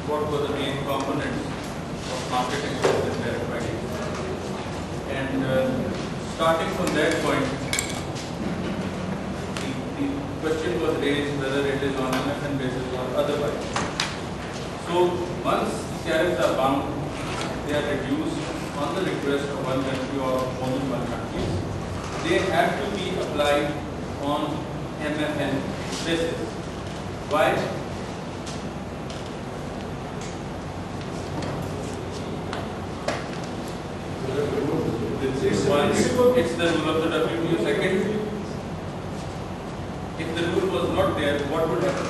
what were the main components of market access and tariff binding. And starting from that point, the question was raised whether it is on MFN basis or otherwise. So once tariffs are bound, they are reduced on the request of one country or more than one country. They have to be applied on MFN basis. Why? It's the rule of the WTO. Second, if the rule was not there, what would happen?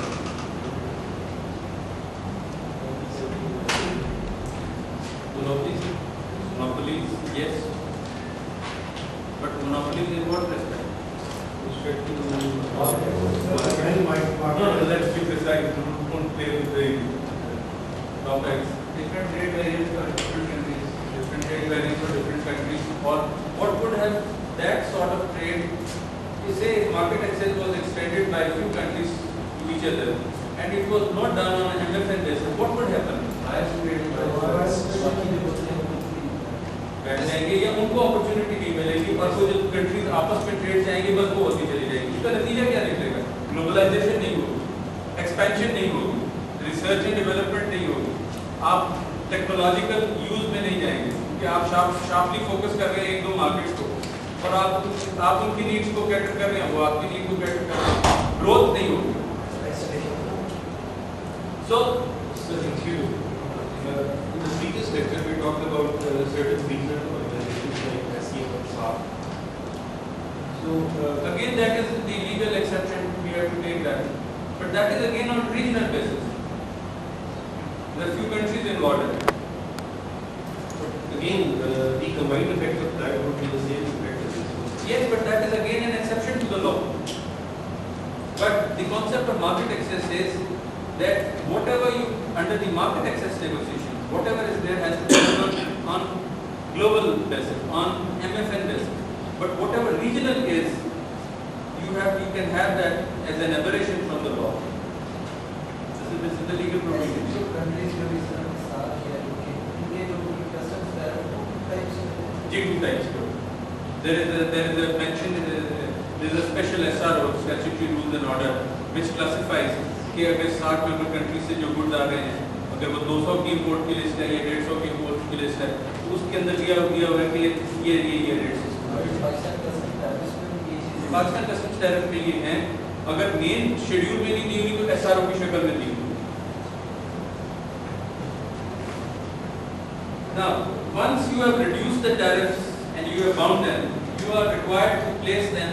Monopolies, yes. But monopolies in what respect? Respect to let's be precise. Don't play with the topics. Different trade variants for different countries. Different trade variants for different countries. Or what would have that sort of trade? You say if market access was extended by a few countries to each other, and it was not done on an MFN basis, what would happen? बैठ जाएंगे या उनको opportunity नहीं मिलेगी और वो जो countries आपस में ट्रेड जाएंगे बस वो होती चली जाएगी। इसका नतीजा क्या निकलेगा? ग्लोबलाइजेशन नहीं होगी, एक्सपेंशन नहीं होगी, रिसर्च एंड डेवलपमेंट नहीं होगी, आप टेक्नोलॉजिकल यूज में नहीं जाएंगे क्योंकि आप शार्पली फोकस कर रहे हैं एक दो मार्केट्स को और आप उनकी नीड्स को कैटर कर रहे हैं, वो आपकी नीड को कैटर कर रहे हैं, ग्रोथ नहीं होगी। So in the previous lecture, we talked about certain regional organizations like SCM and SAARC. So again, that is the legal exception. We have to take that, but that is again on regional basis. There are few countries involved in it. But again, the combined effect of that would be the same effect as this one. Yes, but that is again an exception to the law. But the concept of market access says that whatever you under the market access negotiation, whatever is there has to be done on global basis, on MFN basis. But whatever regional is, you can have that as an aberration from the law. This is the legal provision. So countries where we SAARC here, India customs there are two types. Two types. There is a mention. There is a special SRO, statutory rules and order, which classifies कि अगर 60 member country से जो goods आ रहे हैं, अगर वो 200 की import की लिस्ट है या 150 की इंपोर्ट की लिस्ट है, तो उसके अंदर दिया हुआ है कि ये रेट्स हैं। पाकिस्तान कस्टम्स टैरिफ में ये हैं, अगर मेन शेड्यूल में नहीं दी हुई तो SRO की शक्ल में दी हुई। Now, once you have reduced the tariffs and you have bound them, you are required to place them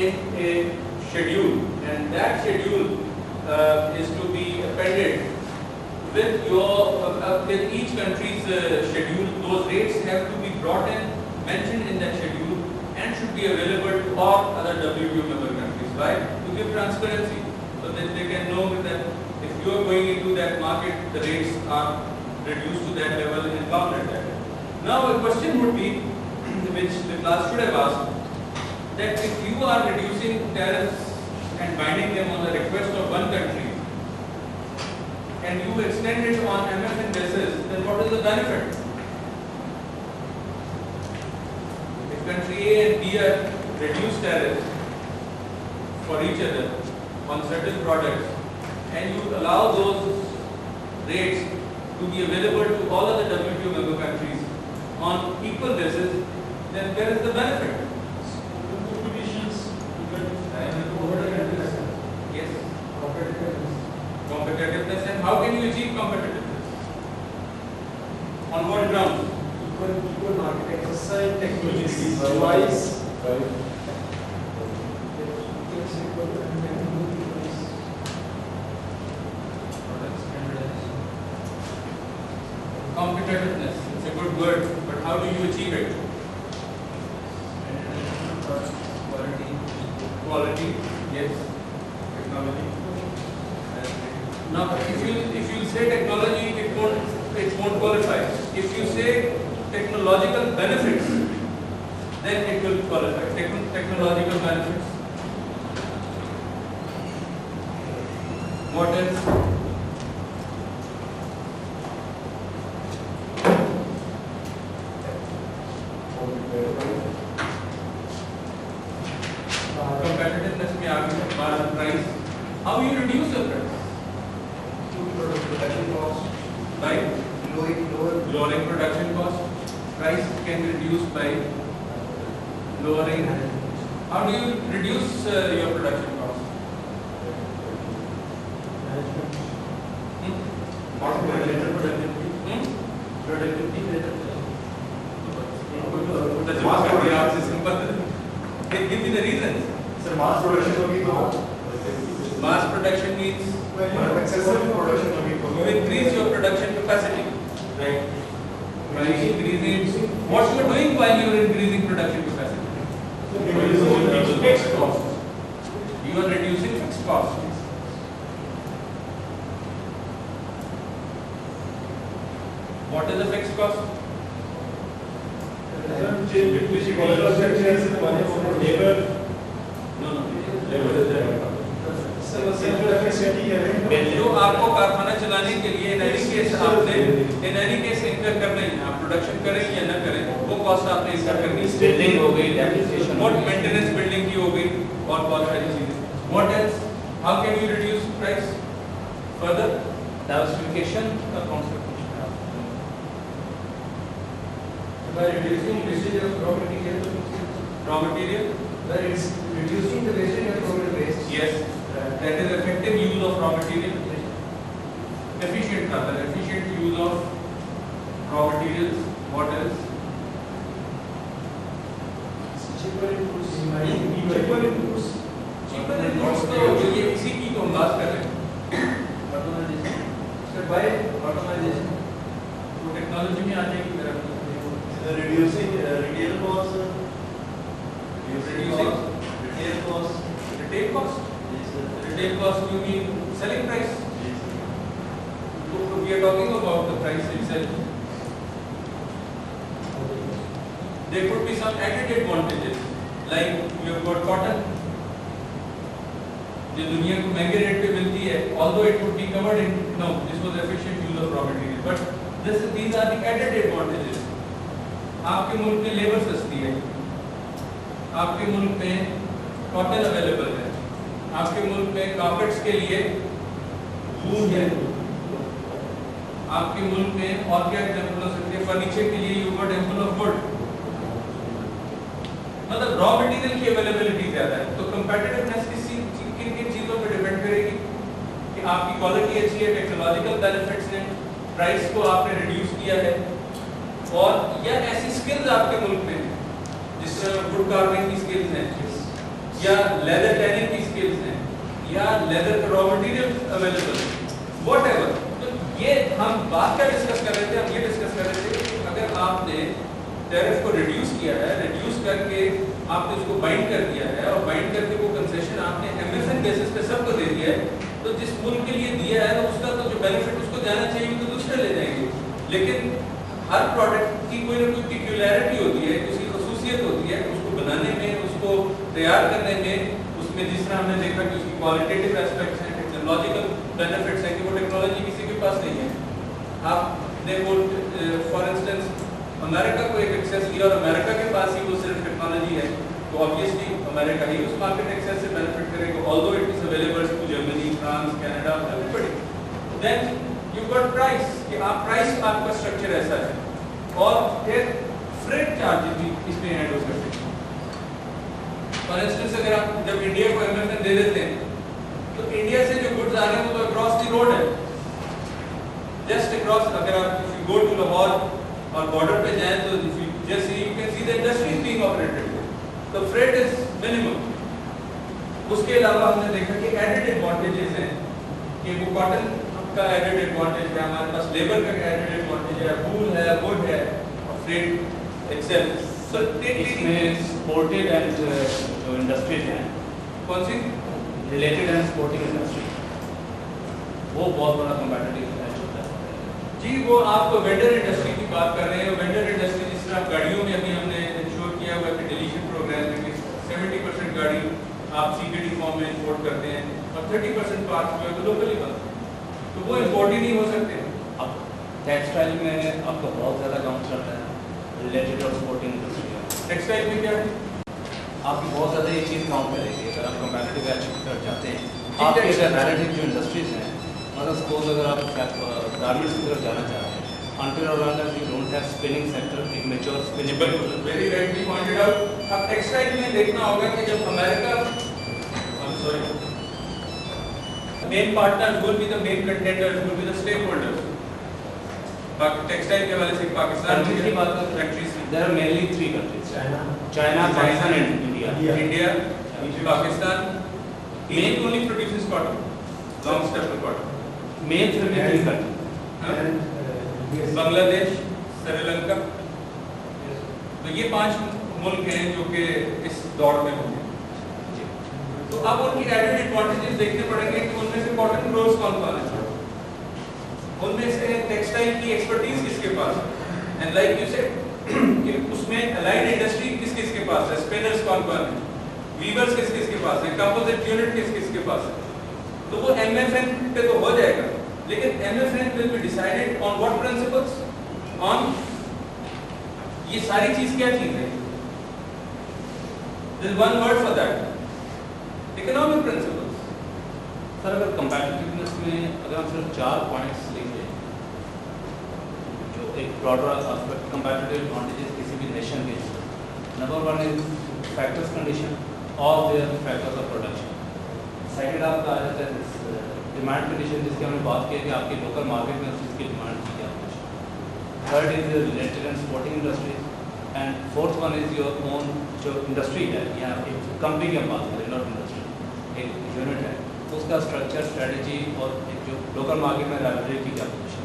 in a schedule, and that schedule is to be appended with with each country's schedule. Those rates have to be brought in, mentioned in that schedule, and should be available to all other WTO member countries, right? To give transparency, so that they can know that if you are going into that market, the rates are reduced to that level and bound at that. Now, a question would be, which the class should have asked, that if you are reducing tariffs and binding them on the request of one country, and you extend it on MFN basis, then what is the benefit? If country A and B are reduced tariffs for each other on certain products, and you allow those rates to be available to all other WTO member countries on equal basis, then where is the benefit? Competitiveness, and how can you achieve competitiveness? On what grounds? Equal market exercise techniques, otherwise, Competitiveness, it's a good word, but how do you achieve it? Quality, yes. Technology. Now, if you say technology, it won't qualify. If you say technological benefits, then it will qualify. Technological benefits. What else? by lowering production cost. Price can be reduced by lowering. How do you reduce your production cost? Give me the reasons. Sir, mass production होगी तो Mass production means excessive production होगी तो you increase your production capacity. right. By increasing, what you are doing while you are increasing production capacity? Reducing fixed costs. You are reducing fixed costs. What is the fixed cost? No. जो आपको कारखाना चलाने के लिए in any case इंकर करना ही है, आप प्रोडक्शन करें या न करें, वो कॉस्ट आपने इंकर करनी है। बिल्डिंग हो गई, डेप्रिसिएशन What maintenance बिल्डिंग की हो गई और बहुत सारी चीजें। What else? How can you reduce price further? Diversification का concept by reducing wastage of raw material. Raw material? By reducing the wastage of raw waste. Yes. That is effective use of raw material. Efficient use of raw materials. What else? Cheaper inputs. Cheaper inputs. Cheaper inputs तो ये इसी की तो हम बात कर रहे हैं। Automation. So by automation. वो टेक्नोलॉजी में आ जाएगी मेरा। Reducing retail costs. Reducing retail costs. retail cost. Retail cost you mean selling price? So we are talking about the price itself. There could be some added advantages, like you have got cotton, जो दुनिया को महंगे rate पे मिलती है, although it would be covered in this was efficient use of raw material, but these are the added advantages. आपके मुल्क में लेबर सस्ती है, आपके मुल्क में कॉटन अवेलेबल है, आपके मुल्क में कार्पेट्स के लिए वूल है, आपके मुल्क में और क्या एग्जाम्पल हो सकते हैं, फर्नीचर के लिए you got ample of would. मतलब रॉ मटेरियल की अवेलेबिलिटी ज्यादा है, तो कंपेटिटिवनेस किन किन चीजों पर डिपेंड करेगी कि आपकी क्वालिटी अच्छी है, टेक्नोलॉजिकल बेनिफिट्स हैं, प्राइस को आपने रिड्यूस किया है, और या ऐसी स्किल्स आपके मुल्क में हैं जिस तरह वुड कार्विंग की स्किल्स हैं या लेदर टैनिंग की स्किल्स हैं या लेदर का रॉ मटेरियल अवेलेबल है, व्हाटएवर। तो ये हम बात क्या डिस्कस कर रहे थे, हम ये डिस्कस कर रहे थे कि अगर आपने टैरिफ को रिड्यूस किया है, रिड्यूस करके आपने उसको बाइंड कर दिया है और बाइंड करके वो कंसेशन आपने एमएसएन बेसिस पे सबको दे दिया है, तो जिस मुल्क के लिए दिया है उसका तो जो बेनिफिट उसको जाना चाहिए तो दूसरे ले जाएंगे। लेकिन हर प्रोडक्ट की कोई ना कोई पिक्यूलैरिटी होती है, उसकी खसूसियत होती है, उसको बनाने में, उसको तैयार करने में, उसमें जिस तरह हमने देखा कि उसकी क्वालिटेटिव एस्पेक्ट्स हैं, टेक्नोलॉजिकल बेनिफिट्स हैं कि वो टेक्नोलॉजी किसी के पास नहीं है। आपने वो फॉर इंस्टेंस अमेरिका को एक एक्सेस लिया और अमेरिका के पास ही वो सिर्फ टेक्नोलॉजी है, तो ऑब्वियसली अमेरिका ही उस मार्केट एक्सेस से बेनिफिट करेगा, although it is available to Germany, France, Canada, everybody. Then you got price कि आप प्राइस आपका स्ट्रक्चर ऐसा है, और फिर फ्रेट चार्जेस भी इसमें ऐड हो सकते हैं। फॉर इंस्टेंस अगर आप जब इंडिया को एमएफएन दे देते हैं तो इंडिया से जो गुड्स आ रहे हैं वो अक्रॉस द रोड है, जस्ट अक्रॉस। अगर आप गो टू लाहौर और बॉर्डर पे जाएं तो just you can see the industry is being operated, तो फ्रेट इज मिनिमम। उसके अलावा हमने देखा कि एडेड एडवांटेजेस हैं कि वो कॉटन का एडेड एडवांटेज है, हमारे पास लेबर का एडेड एडवांटेज है, वूल है, वुड है और फ्रेट एक्सेल। सो इसमें सपोर्टेड एंड जो इंडस्ट्रीज हैं, कौन सी रिलेटेड एंड सपोर्टिंग इंडस्ट्री, वो बहुत बड़ा कंपेटिटिव एज होता है। जी, वो आप वेंडर इंडस्ट्री की बात कर रहे हैं। वेंडर इंडस्ट्री जिस तरह गाड़ियों में अभी हमने इंश्योर किया हुआ है डिलीशन प्रोग्राम में कि 70% गाड़ी आप सीकेडी फॉर्म में इंपोर्ट करते हैं और 30% पार्ट्स जो है वो लोकली बनते हैं, तो वो इंपोर्ट ही नहीं हो सकते। अब टेक्सटाइल में आपका बहुत ज़्यादा काम चल रहा है रिलेटेड और सपोर्टिंग इंडस्ट्री। टेक्सटाइल में क्या है, आपकी बहुत ज़्यादा ये चीज़ काउंट करेगी अगर आप कंपेटिटिव एज कर जाते हैं। जी, आपके textile- अगर नैरेटिव जो इंडस्ट्रीज हैं मतलब सपोज अगर आप गारमेंट्स की तरफ जाना चाह रहे हैं, until or unless you don't have spinning sector, एक mature spinning sector. Very rightly pointed out. अब टेक्सटाइल में देखना होगा कि जब America, sorry, main partners will be the main contenders, will be the stake holders. Textile के वाले से पाकिस्तान Countries की बात करें, countries, there are mainly 3 countries: China, Pakistan and India. India, Pakistan, Egypt only produces cotton, long staple cotton. Main फिर भी 3 countries. and Bangladesh, Sri Lanka, तो ये 5 मुल्क हैं जो कि इस दौड़ में होंगे। तो अब उनकी एडेड एडवांटेजेस देखने पड़ेंगे कि उनमें से कॉटन ग्रोवर्स कौन कौन है, उनमें से टेक्सटाइल की एक्सपर्टीज किसके पास है, एंड लाइक यू सेड कि उसमें अलाइड इंडस्ट्री किस किस के पास है, स्पिनर्स कौन कौन है, वीवर्स किस किस के पास है, कंपोजिट यूनिट किस किस के पास है। तो वो एमएफएन पे तो हो जाएगा, लेकिन MFN will be decided on what principles, on ये सारी चीज क्या चीज है, there is one word for that, economic principles. Sir अगर कंपैटिटिवनेस में अगर हम सिर्फ 4 पॉइंट्स लेंगे जो एक ब्रॉडर एस्पेक्ट कंपैटिटिव एडवांटेजेस किसी भी नेशन के, नंबर 1 इज फैक्टर्स कंडीशन और their factors of production. Second आपका आ जाता है डिमांड कंडीशन, जिसकी हमने बात की कि आपकी लोकल मार्केट में उसकी डिमांड की क्या है। Third is related and supporting industries, and fourth one is your own जो इंडस्ट्री है या एक कंपनी की हम बात करें, नॉट इंडस्ट्री, एक यूनिट है, उसका स्ट्रक्चर, स्ट्रेटजी और एक जो लोकल मार्केट में रिलेबिलिटी की क्या पोजीशन।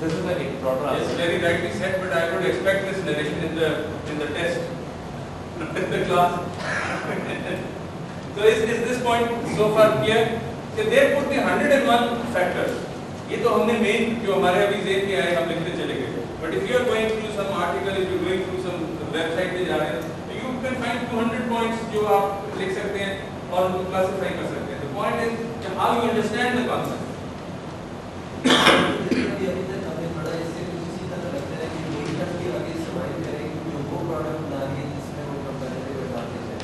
दिस इज एक broader Yes, very rightly said, but I would expect this narration in the test, not in the class. So is this point so far clear? कि there could be 101 factors. ये तो हमने main जो हमारे अभी जेब में आए हम लिखते चले गए। But if you are going through some article, if you are going through some website पे जा रहे हैं, तो you can find 200 points जो आप लिख सकते हैं और उनको क्लासिफाई कर सकते हैं। The point is how you understand the concept. अभी तक हमें थोड़ा इससे कुछ इसी तरह लगता है कि वही कंट्री आगे सर्वाइव करेगी जो वो प्रोडक्ट बना रही है जिसमें वो कंपैरेटिव एडवांटेज है,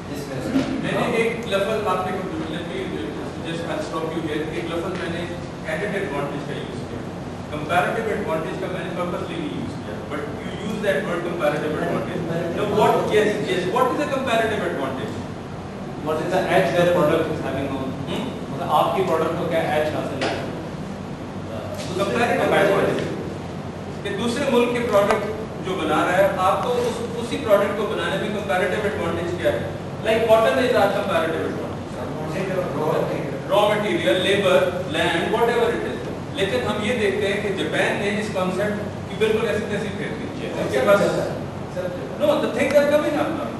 जिसमें मैंने एक लफ्ज आपने just I stop you here, एक लफ्ज मैंने एडेड एडवांटेज का यूज किया, कंपैरेटिव एडवांटेज का मैंने पर्पसली नहीं यूज किया, but you use that word comparative advantage. No what, yes what is a comparative advantage? What is the edge where product is having on, मतलब आपकी product को क्या एज हासिल है। कंपैरेटिव एडवांटेज कि दूसरे मुल्क के प्रोडक्ट जो बना रहा है आपको उसी प्रोडक्ट को बनाने में कंपैरेटिव एडवांटेज क्या है? Like cotton is our comparative advantage, raw material, labour, land, whatever it is. लेकिन हम ये देखते हैं कि जापान ने इस कॉन्सेप्ट की बिल्कुल ऐसी तैसी फेर दी है, उनके पास know the things are coming up now.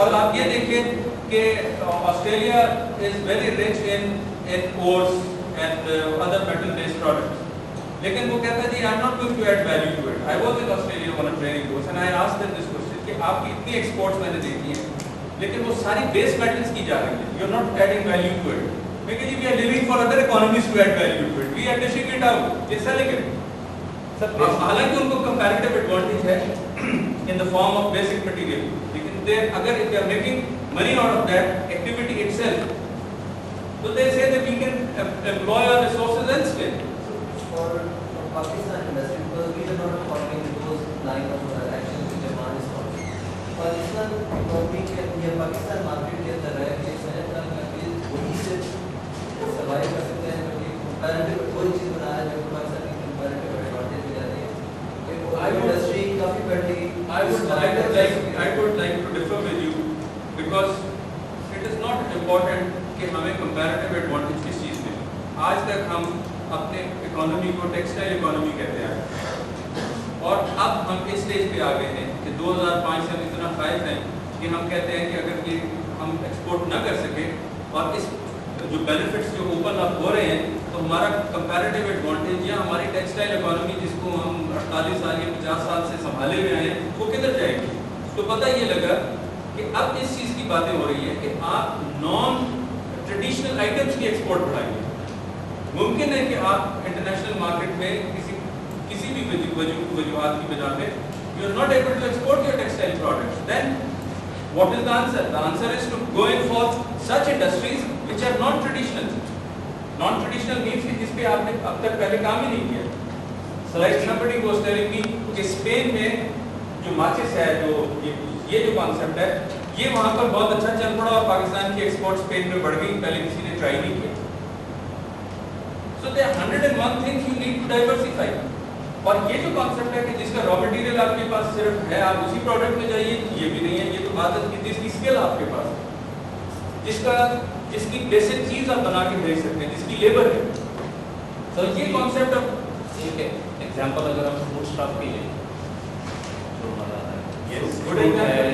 अब आप ये देखिए कि Australia is very rich in ores and other metal based products, लेकिन वो कहता है जी I am not going to add value to it. I was in Australia on a training course and I asked them this question कि आपकी इतनी exports मैंने देखी हैं लेकिन वो सारी बेस मेटल्स की जा रही है, you are not adding value to it, because we are living for other economies to add value to it, we are dishing it out, ये सेलिंग इट। सर हालांकि उनको कंपैरेटिव एडवांटेज है in the form of basic material, लेकिन they अगर if they are making money out of that activity itself, so they say that we can employ our resources elsewhere. for Pakistan industry, because we are not following those line of actions which Japan is following. Pakistan economy के या Pakistan market के अंदर है कि सैनिक countries वही से survive कर सकते हैं, क्योंकि कंपैरेटिव कोई चीज बना है जो पाकिस्तान की कंपैरेटिव एडवांटेज में जाती है। इंडस्ट्री काफी बढ़ी। I would like to differ with you because it is not important कि हमें कंपैरेटिव एडवांटेज किस चीज़ में। आज तक हम अपने इकोनॉमी को टेक्सटाइल इकोनॉमी कहते हैं और अब हम इस स्टेज पे आ गए हैं कि 2005 से हम इतना फायद हैं कि हम कहते हैं कि अगर ये हम एक्सपोर्ट ना कर सके और इस जो बेनिफिट्स जो ओपन अप हो रहे हैं तो हमारा कंपैरेटिव एडवांटेज या हमारी टेक्सटाइल इकोनॉमी जिसको हम 48 साल या 50 साल से संभाले हुए आए हैं वो किधर जाएगी। तो पता ये लगा कि अब इस चीज़ की बातें हो रही है कि आप नॉन ट्रेडिशनल आइटम्स की एक्सपोर्ट बढ़ाइए। मुमकिन है कि आप इंटरनेशनल मार्केट में किसी भी वजूहात की वजह पे you are not able to export your textile products, then what is the answer? The answer is to go in for such industries which are non traditional, non traditional means कि जिस पे आपने अब तक पहले काम ही नहीं किया। Like somebody was telling me कि स्पेन में जो माचिस है, जो ये जो कॉन्सेप्ट है, ये वहाँ पर बहुत अच्छा चल पड़ा और पाकिस्तान की एक्सपोर्ट स्पेन में बढ़ गई, पहले किसी ने ट्राई नहीं किया। So there are 101 things you need to diversify। और ये जो कॉन्सेप्ट है कि जिसका रॉ मटेरियल आपके पास सिर्फ है, आप उसी प्रोडक्ट में जाइए, ये भी नहीं है। ये तो बात है कि जिसकी स्किल आपके पास है, जिसकी बेसिक चीज आप बना के भेज सकते हैं, जिसकी लेबर है। तो ये कॉन्सेप्ट अब ठीक है, एग्जांपल अगर हम फूड स्टॉक की लें, जो हमारा गुड एग्जांपल,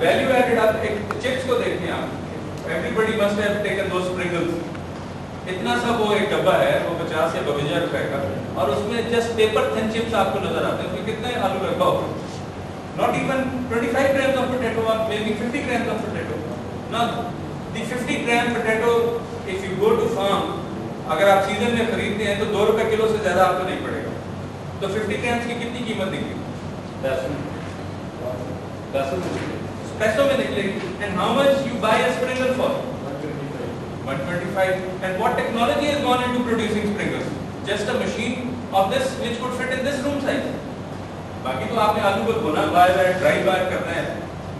वैल्यू एडेड। आप एक चिप्स को देखें, आप एवरीबॉडी मस्ट हैव टेकन दोस स्प्रिंगल्स। इतना सा वो एक डब्बा है, वो 50 या 52 रुपए का, और उसमें जस्ट पेपर थिन चिप्स आपको नजर आते हैं। उसमें कितने आलू लगा हो? Not even 25 grams of potato, or maybe 50 grams of potato। Now the 50 gram potato, if you go to farm, अगर आप सीजन में खरीदते हैं तो 2 रुपए किलो से ज्यादा आपको नहीं पड़ेगा। तो 50 ग्राम्स की कितनी कीमत निकलेगी? पैसों में निकलेगी। And how much you buy a Pringle for? 125। And what technology has gone into producing Pringles? Just a machine of this which could fit in this room size. बाकी तो आपने आलू को धोना, बाय ड्राई बाय करना है,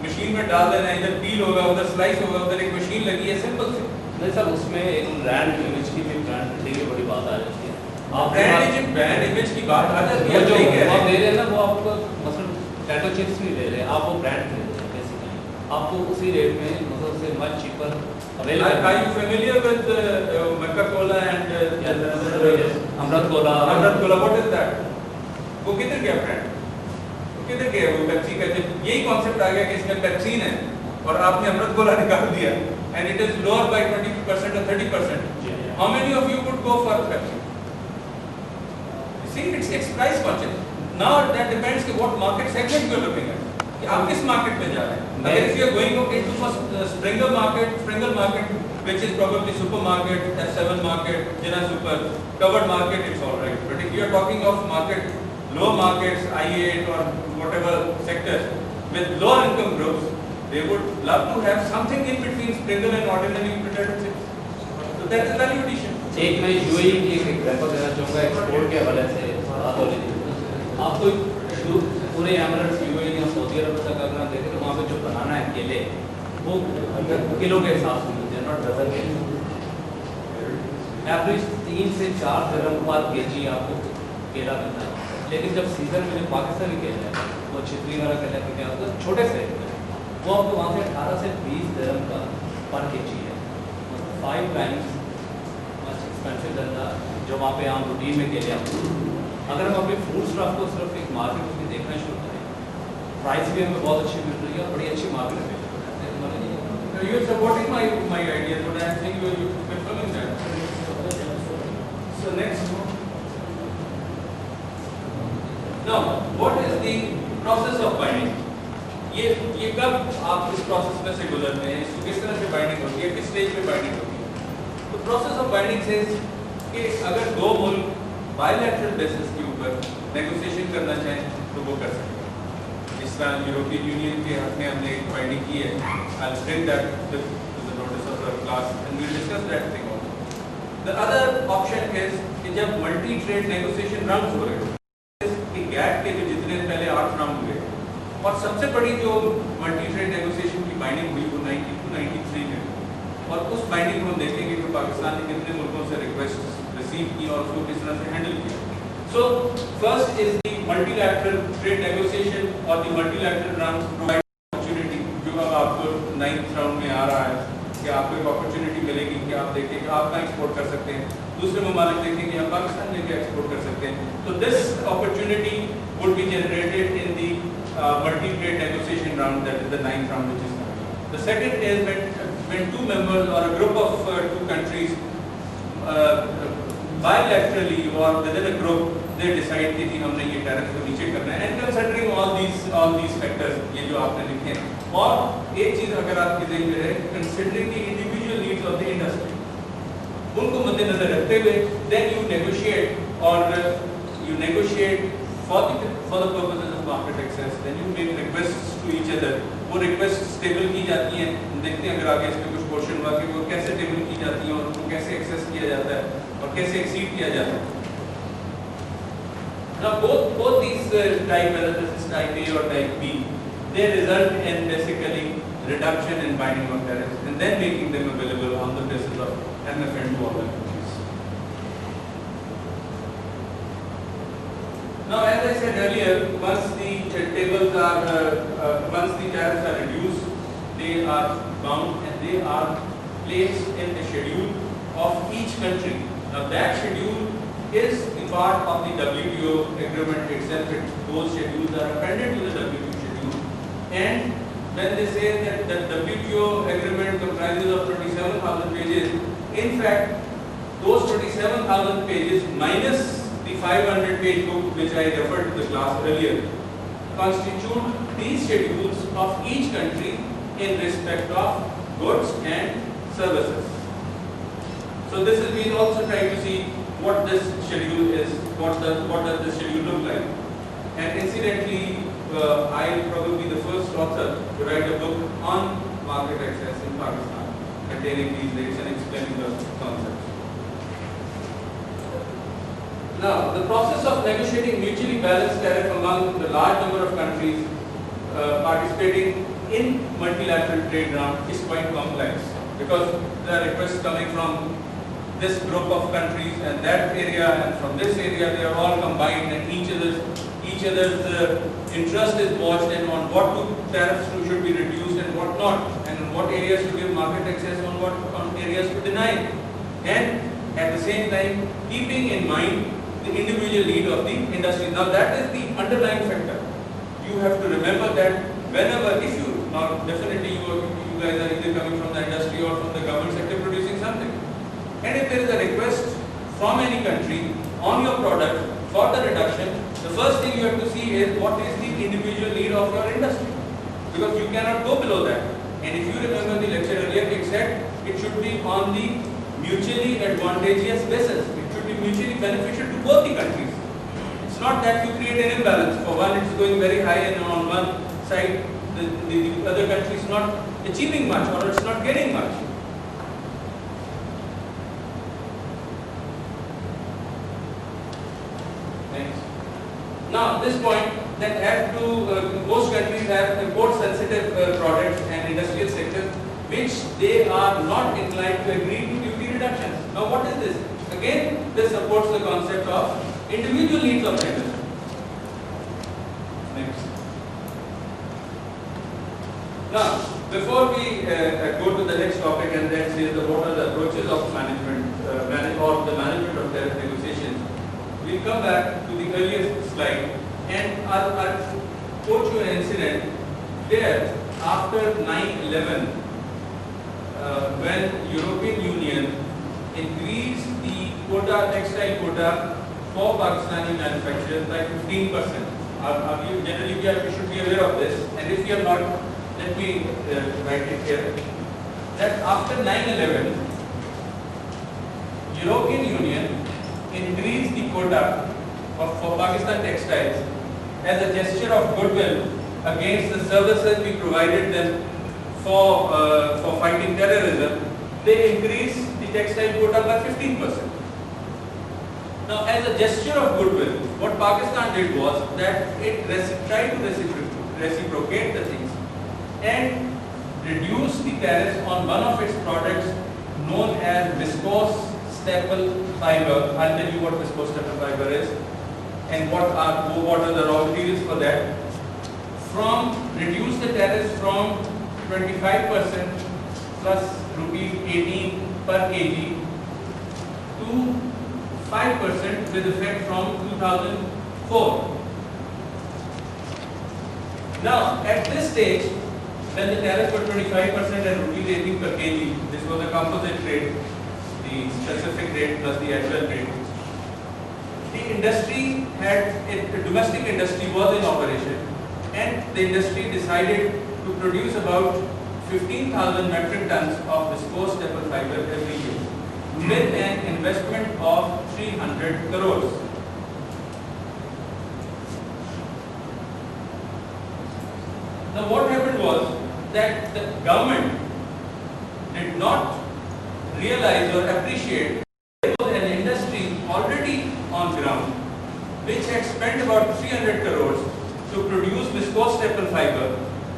machine में डाल देना है, इधर पील होगा, उधर स्लाइस होगा, उधर एक मशीन लगी है, सिंपल से। नहीं सर, उसमें एक ब्रांड इमेज की भी, ब्रांड ब्रांडिंग की बड़ी बात आ जाती है। आप ब्रांड इमेज की बात आ जाती है। जो आप ले रहे हैं ना, वो आपको मसलन पोटैटो चिप्स नहीं ले रहे, आप वो ब्रांड ले रहे हैं बेसिकली, आपको उसी रेट में मतलब उससे much cheaper available. Are you familiar with Coca-Cola and Amrit Cola? Amrit Cola, what is that? वो किधर गया ब्रांड? वो किधर गया? वो पेप्सी का जब यही कॉन्सेप्ट आ गया कि इसमें पेप्सीन है और आपने अमृत कोला निकाल दिया and it is lower by 20% or 30%. How many of you would go for Pepsi? See, it's price conscious. Now that depends कि what market segment you're looking at. कि आप किस मार्केट में जा रहे हैं? अगर if you're going into Springer market, which is probably supermarket, S7 market, Jina Super, covered market, it's all right. But if you're talking of market, low markets, I8 or whatever sectors with lower income groups, they would love to have something in between Springer and ordinary potato chips. So that is value addition. एक मैं UAE की एक example देना चाहूँगा export के हवाले से। आपको पूरे एमिरेट्स, यूएई या सऊदी अरब तक अगर आप देखें तो वहाँ पे जो बनाना है केले, वो किलो के हिसाब से मिलते हैं, नॉट डजन के। एवरेज 3 से 4 दिरहम पर केजी आपको केला मिलता है। लेकिन जब सीजन में जो पाकिस्तानी केला है, वो छिपरी वाला केला क्या होता है, छोटे से वो आपको वहाँ से 18 से 20 दिरहम का पर केजी है, मतलब 5 टाइम्स एक्सपेंसिव रहता जो वहाँ पे आम रूटीन में केले आते हैं। अगर हम अपने फूड स्टॉक को सिर्फ एक मार्केट में देखना शुरू करें, प्राइस भी हमें बहुत अच्छी मिल रही है और बड़ी अच्छी मार्केट में You are supporting my idea, but I think you confirming that. So next. Now, what is the process of binding? ये कब आप इस प्रोसेस में से गुजरते हैं? इसको किस तरह से बाइंडिंग होती है? किस स्टेज पे बाइंडिंग होती है? तो प्रोसेस ऑफ बाइंडिंग से कि अगर दो मुल्क बायलैटरल बेसिस के ऊपर नेगोशिएशन करना चाहें तो वो कर सकते हैं। इस तरह यूरोपियन यूनियन के हक में हमने एक बाइंडिंग की है। I'll bring that to the notice of the class and we'll discuss that thing also. The other option is कि जब मल्टी ट्रेड नेगोशिएशन राउंड हो रहे हैं, कि गैट के जो जितने पहले 8 राउंड हुए और सबसे बड़ी जो मल्टी ट्रेड नेगोशिएशन की बाइंडिंग हुई वो 92-93 में, और उस बाइंडिंग को हम देखेंगे कि पाकिस्तान ने कितने मुल्कों से रिक्वेस्ट रिसीव की और उसको किस तरह से हैंडल किया। So first is the multilateral trade negotiation or the multilateral round provide opportunity, जो अब आपको 9th राउंड में आ रहा है कि आपको एक अपॉर्चुनिटी मिलेगी कि आप देखें कि आप कहाँ एक्सपोर्ट कर सकते हैं, दूसरे ममालिक देखें कि हम पाकिस्तान में क्या एक्सपोर्ट कर सकते हैं। तो this opportunity would be generated in the multi-trade negotiation round, that is the 9th round which is coming. The second is when two members or a group of two countries bilaterally or within a group they decide कि हमने ये tariff को नीचे करना है, and considering all these factors ये जो आपने लिखे हैं। और एक चीज अगर आपके ذहन में रहे, considering the individual needs of the industry, उनको मद्देनजर रखते हुए then you negotiate for the purposes of market access, then you make requests to each other। वो requests टेबल की जाती हैं, देखते हैं अगर आगे इसमें कुछ क्वेश्चन हुआ कि वो कैसे टेबल की जाती हैं और उनको कैसे एक्सेस किया जाता है। और कैसे एक्सीड किया जा सकता है. Now both these type, whether this is type A or type B, they result in basically reduction in binding of tariffs and then making them available on the basis of MFN to all the countries. Now, as I said earlier, once the tables are, once the tariffs are reduced, they are bound and they are placed in the schedule of each country. Now, that schedule is the part of the WTO agreement itself. Those schedules are appended to the WTO schedule. And when they say that the WTO agreement comprises of 27,000 pages, in fact, those 27,000 pages minus the 500-page book which I referred to the class earlier constitute these schedules of each country in respect of goods and services. So this is, we also try to see what this schedule is, what does this schedule look like. And incidentally, I will probably be the first author to write a book on market access in Pakistan, containing these rates and explaining the concepts. Now, the process of negotiating mutually balanced tariff among the large number of countries participating in multilateral trade round is quite complex, because there are requests coming from this group of countries and that area, and from this area, they are all combined, and each other's interest is watched, and on what tariffs should be reduced and what not, and on what areas to give market access, on areas to deny, and at the same time keeping in mind the individual need of the industry. Now that is the underlying factor. You have to remember that whenever, if you, now definitely you guys are either coming from the industry or from the government sector producing something, and if there is a request from any country on your product for the reduction, the first thing you have to see is what is the individual need of your industry, because you cannot go below that. And if you remember the lecture earlier, it said it should be on the mutually advantageous basis. It should be mutually beneficial to both the countries. It's not that you create an imbalance. For one, it's going very high, and on one side, the other country is not achieving much, or it's not getting much. Next. Now, this point, that have to, most countries have import-sensitive products and industrial sectors which they are not inclined to agree to duty reductions. Now, what is this? Again, this supports the concept of individual needs of the industry. Next. Now, before we go to the next topic and then say what are the approaches of management or the management of tariff negotiations, we'll come back to the earliest slide, and I'll quote you an incident there after 9/11, when European Union increased the quota, textile quota for Pakistani manufacturers by 15%. Generally, we should be aware of this, and if you are not, let me write it here. That after 9/11, European Union increased the quota for Pakistan textiles as a gesture of goodwill against the services we provided them for fighting terrorism. They increased the textile quota by 15%. Now, as a gesture of goodwill, what Pakistan did was that it tried to reciprocate the things and reduce the tariffs on one of its products known as viscose staple fiber. I'll tell you what viscose staple fiber is and what are the raw materials for that. Reduce the tariffs from 25% plus rupees 18 per kg to 5% with effect from 2004. Now, at this stage, when the tariffs were 25% and rupees 18 per kg, this was a composite rate, the specific rate plus the actual rate. The industry the domestic industry was in operation, and the industry decided to produce about 15,000 metric tons of viscose staple fiber every year with an investment of 300 crores. Now, what happened was that the government did not realize or appreciate there was an industry which had spent about 300 crores to produce viscose staple fiber,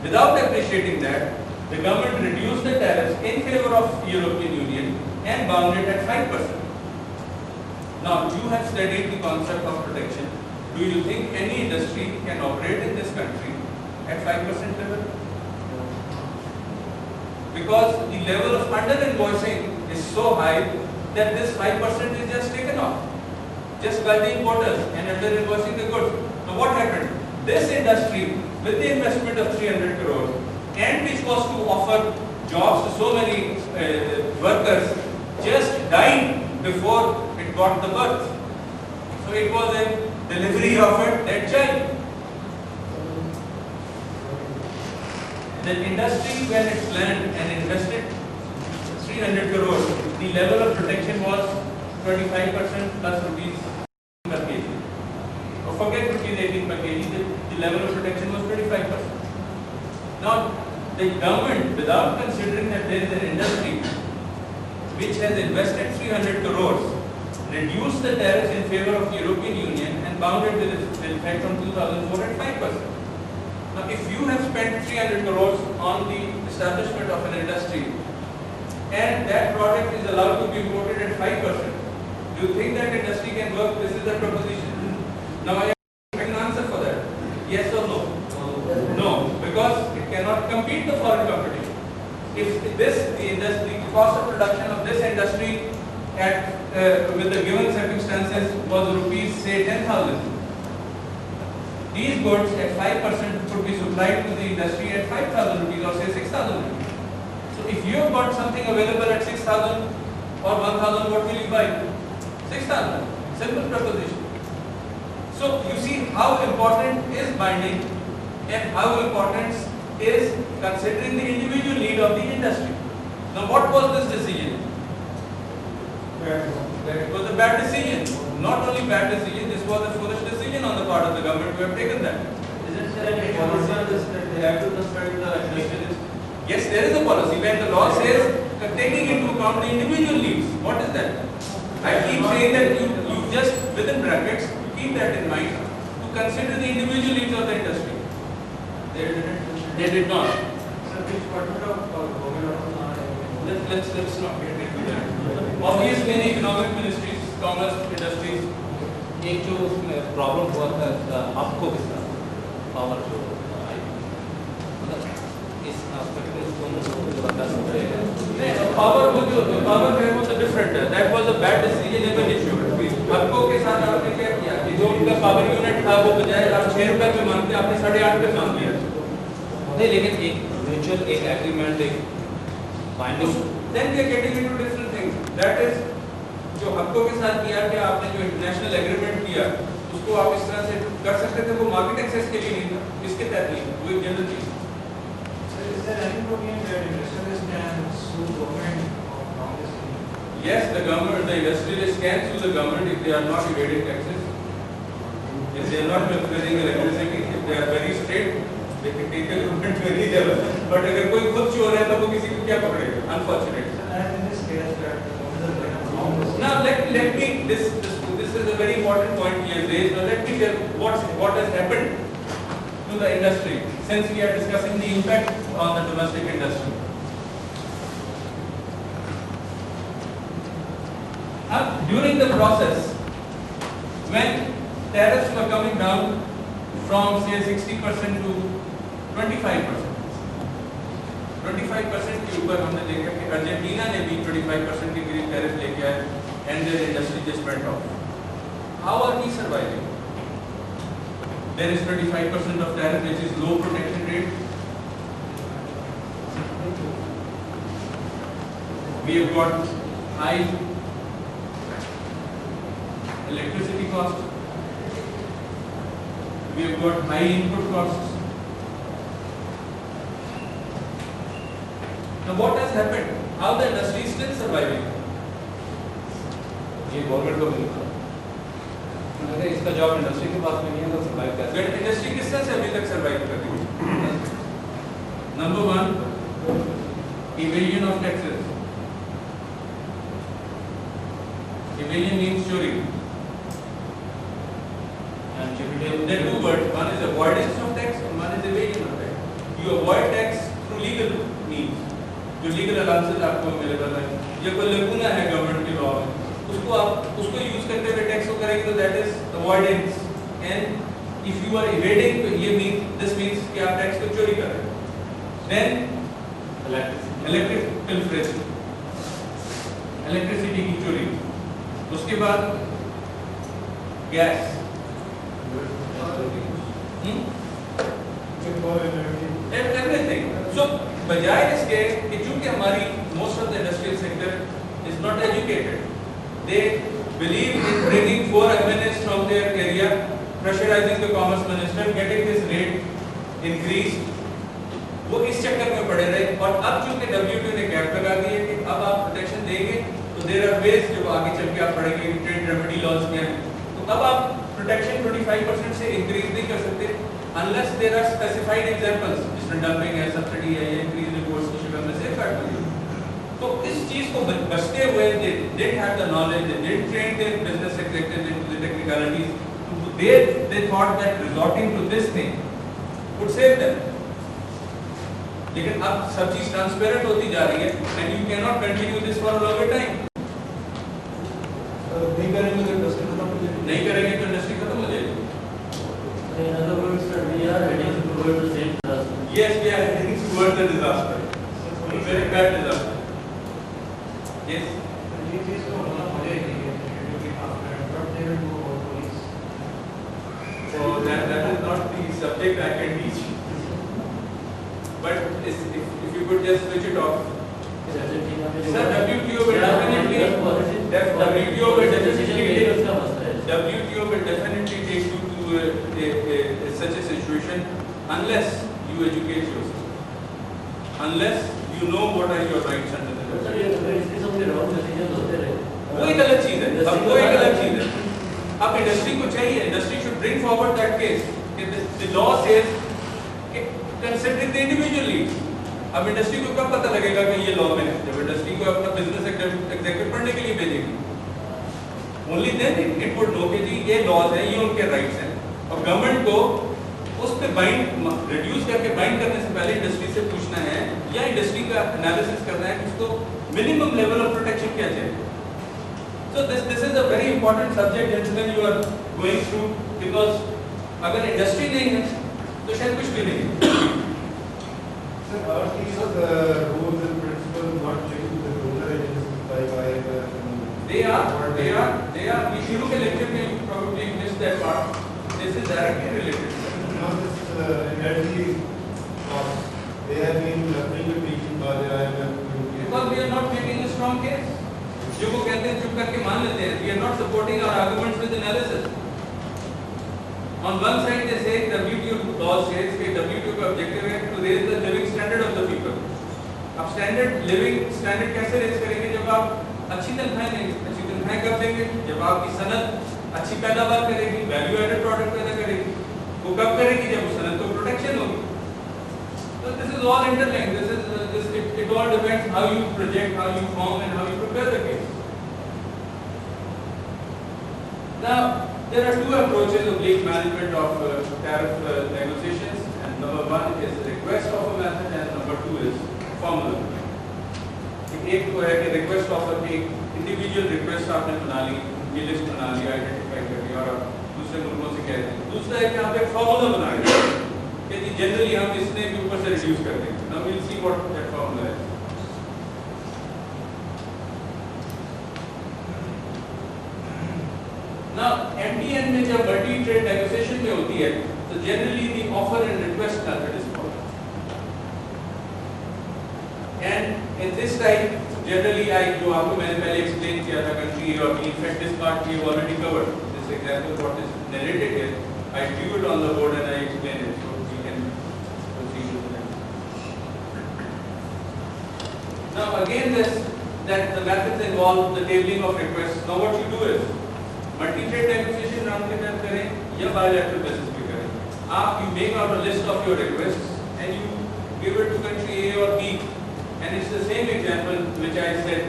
without appreciating that, the government reduced the tariffs in favor of European Union and bound it at 5%. Now, you have studied the concept of protection. Do you think any industry can operate in this country at 5% level? Because the level of under-invoicing is so high that this 5% is just taken off, just by the importers and under-invoicing the goods. Now what happened? This industry, with the investment of 300 crores, and which was to offer jobs to so many workers, just died before it got the birth. So it was a delivery of a dead child. The industry, when it planned and invested 300 crores, the level of protection was 25% plus rupees per kg. Or forget rupees 18 per kg, the level of protection was 25%. Now, the government, without considering that there is an industry which has invested 300 crores, reduced the tariffs in favor of European Union and bound it with effect from 2004 at 5%. Now, if you have spent 300 crores on the establishment of an industry and that product is allowed to be imported at 5%, do you think that industry can work? This is the proposition. Now, I have an answer for that. Yes or no? No, because it cannot compete the foreign competition. If the cost of production of this industry at with the given circumstances was rupees say 10,000. These goods at 5% could be supplied to the industry at 5,000 rupees or say 6,000 rupees. So if you have got something available at 6,000 or 1,000, what will you buy? 6,000. Simple proposition. So you see how important is binding and how important is considering the individual need of the industry. Now what was this decision? It was a bad decision. Not only bad decision, this was a foolish decision on the part of the government to have taken that. Isn't there any policy on this that they have to construct the industry? Yes, there is a policy. When the law says taking into account the individual needs, what is that? I keep saying that you just within brackets, you keep that in mind to consider the individual needs of the industry. They did not. Sir, which particular government Let's not get into that. Obviously, in economic ministries, commerce, industries, एक जो उसमें problem हुआ था आपको किस तरह power जो आई मतलब इस एस्पेक्ट में उसको बता सकते हैं power was a different. That was a bad decision even issued. आपको के साथ आपने क्या किया कि जो उनका पावर यूनिट था वो बजाय आप 6 रुपए पे मांगते आपने 8.5 पे मांग लिया नहीं लेकिन एक म्यूचुअल एक एग्रीमेंट एक binding then we are getting into different things. That is जो हक्कों के साथ किया कि आपने जो इंटरनेशनल एग्रीमेंट किया उसको आप इस तरह से कर सकते थे वो मार्केट एक्सेस के लिए नहीं था इसके तहत नहीं वो एक जनरल चीज Sir, is there any provision where industrialists can sue government on this? yes the industrialists can sue the government if they are not evading taxes if they are not fulfilling electricity if they are very straight they can take the government very level but अगर कोई खुद चोर है तो वो किसी को क्या पकड़ेगा unfortunate And in this case, that the government is like a long now let me this is a very important point you have raised now let me tell what has happened to the industry since we are discussing the impact on the domestic industry. During the process, when tariffs were coming down from say 60% to 25%, 25% के ऊपर हमने देखा कि Argentina ने भी 25% के करीब tariff लेके आए and their industry just went off. How are we surviving? There is 25% of tariff which is low protection rate. We have got high electricity cost. We have got high input costs. Now what has happened? How the industry is still surviving? ये government को भी नहीं पता अगर इसका job industry के पास में नहीं है तो सर्वाइव कैसे इंडस्ट्री किस तरह से अभी तक सर्वाइव कर रही है? Number 1 evasion of taxes. Evasion means चोरी. and There are two words. One is avoidance of tax and one is evasion of tax. You avoid tax through legal means. जो legal allowances आपको available है, या कोई lacuna है government के law में, उसको use करते हुए tax को करेंगे तो that is avoidance. And if you are evading, तो ये this means कि आप tax को चोरी कर रहे हैं. Then electricity की चोरी. उसके बाद gas. Everything. So बजाय इसके कि चूंकि हमारी most of the industrial sector is not educated, they believe in bringing 4 MNS from their area, pressurizing the commerce minister, getting his rate increased. वो इस चक्कर में पड़े रहे और अब चूंकि WTO ने कैप लगा दी है कि अब आप प्रोटेक्शन देंगे तो देयर आर वेज जब आगे चल के आप पढ़ेंगे ट्रेड रेमेडी लॉज में तो अब आप प्रोटेक्शन 25% से इंक्रीज नहीं कर सकते unless there are specified examples जिसमें डंपिंग है सब्सिडी है या इंक्रीज रिपोर्ट्स की शिवर में से काट दी तो इस चीज को बचते हुए they didn't have the knowledge, they didn't train their business executives into the technicalities, they thought that resorting to this thing would save them. लेकिन अब सब चीज ट्रांसपेरेंट होती जा रही है and you cannot continue this for a longer time. नहीं करेंगे तो इंडस्ट्री खत्म हो जाएगी. नहीं करेंगे तो इंडस्ट्री खत्म हो जाएगी. In other words, sir, we are heading towards the same disaster. Yes, we are heading towards the disaster. A very bad disaster. Yes. ये चीज तो मतलब हो जाएगी क्योंकि after they will go for police. So that is not the subject I can teach. But if you could just switch it off. Sir, WTO will definitely take you to such a situation unless you educate yourself. Unless you know what are your rights under the law. Sir, इसके सबके wrong decisions होते रहे. वो एक अलग चीज है. अब वो एक अलग चीज है. अब इंडस्ट्री को चाहिए. Industry should bring forward that case. The law says considering the individual needs. अब इंडस्ट्री को कब पता लगेगा कि ये लॉ में है जब इंडस्ट्री को अपना बिजनेस एग्जीक्यूटिव पढ़ने के लिए भेजेगी only then it would know कि जी ये लॉज हैं ये उनके राइट्स हैं और गवर्नमेंट को उस पे बाइंड रिड्यूस करके बाइंड करने से पहले इंडस्ट्री से पूछना है या इंडस्ट्री का एनालिसिस करना है कि उसको मिनिमम लेवल ऑफ प्रोटेक्शन क्या चाहिए so this is a very important subject gentleman you are going through because अगर इंडस्ट्री नहीं है तो शायद कुछ भी नहीं है Sir, are these the rules and principles not linked to the donor agencies like IMF? They are. We शुरू के lecture में you probably missed that part. This is directly related. Now this energy costs, they have been pre-beaten by the IMF. Because we are not making a strong case. जो वो कहते हैं चुप करके मान लेते हैं. We are not supporting our arguments with analysis. On one side they say WTO law says कि WTO का objective है to raise the living standard of the people. अब living standard कैसे raise करेंगे जब आप अच्छी तनख्वाहें देंगे अच्छी तनख्वाहें कब देंगे जब आपकी सनत अच्छी पैदावार करेगी वैल्यू एडेड प्रोडक्ट पैदा करेगी वो कब करेगी जब उस सनत को प्रोटेक्शन होगी so this is all interlinked it all depends how you project how you form and how you prepare the case now there are two approaches of leak management of tariff negotiations and number one is request of a method and number two is formal एक तो है कि request offer की individual request आपने बना ली ये list बना ली identify कर लिया और आप दूसरे मुल्कों से कहते हैं दूसरा है कि आप एक फॉर्मूला बना रहे हैं कि जनरली हम इसने के ऊपर से रिड्यूस कर देंगे now we will see what that formula है नाउ एमटीएन में जब मल्टी ट्रेड नेगोशिएशन में होती है तो generally the offer and request method is followed and in this type generally जो आपको मैंने पहले explain किया था country A और B in fact this part we have already covered this example what is narrated here I drew it on the board and I explained it so we can proceed with that now again that the methods involve the tabling of requests now what you do is multi-trade negotiation round के तहत करें या bilateral basis पे करें आप you make out a list of your requests and you give it to country A or B and it's the same example which I said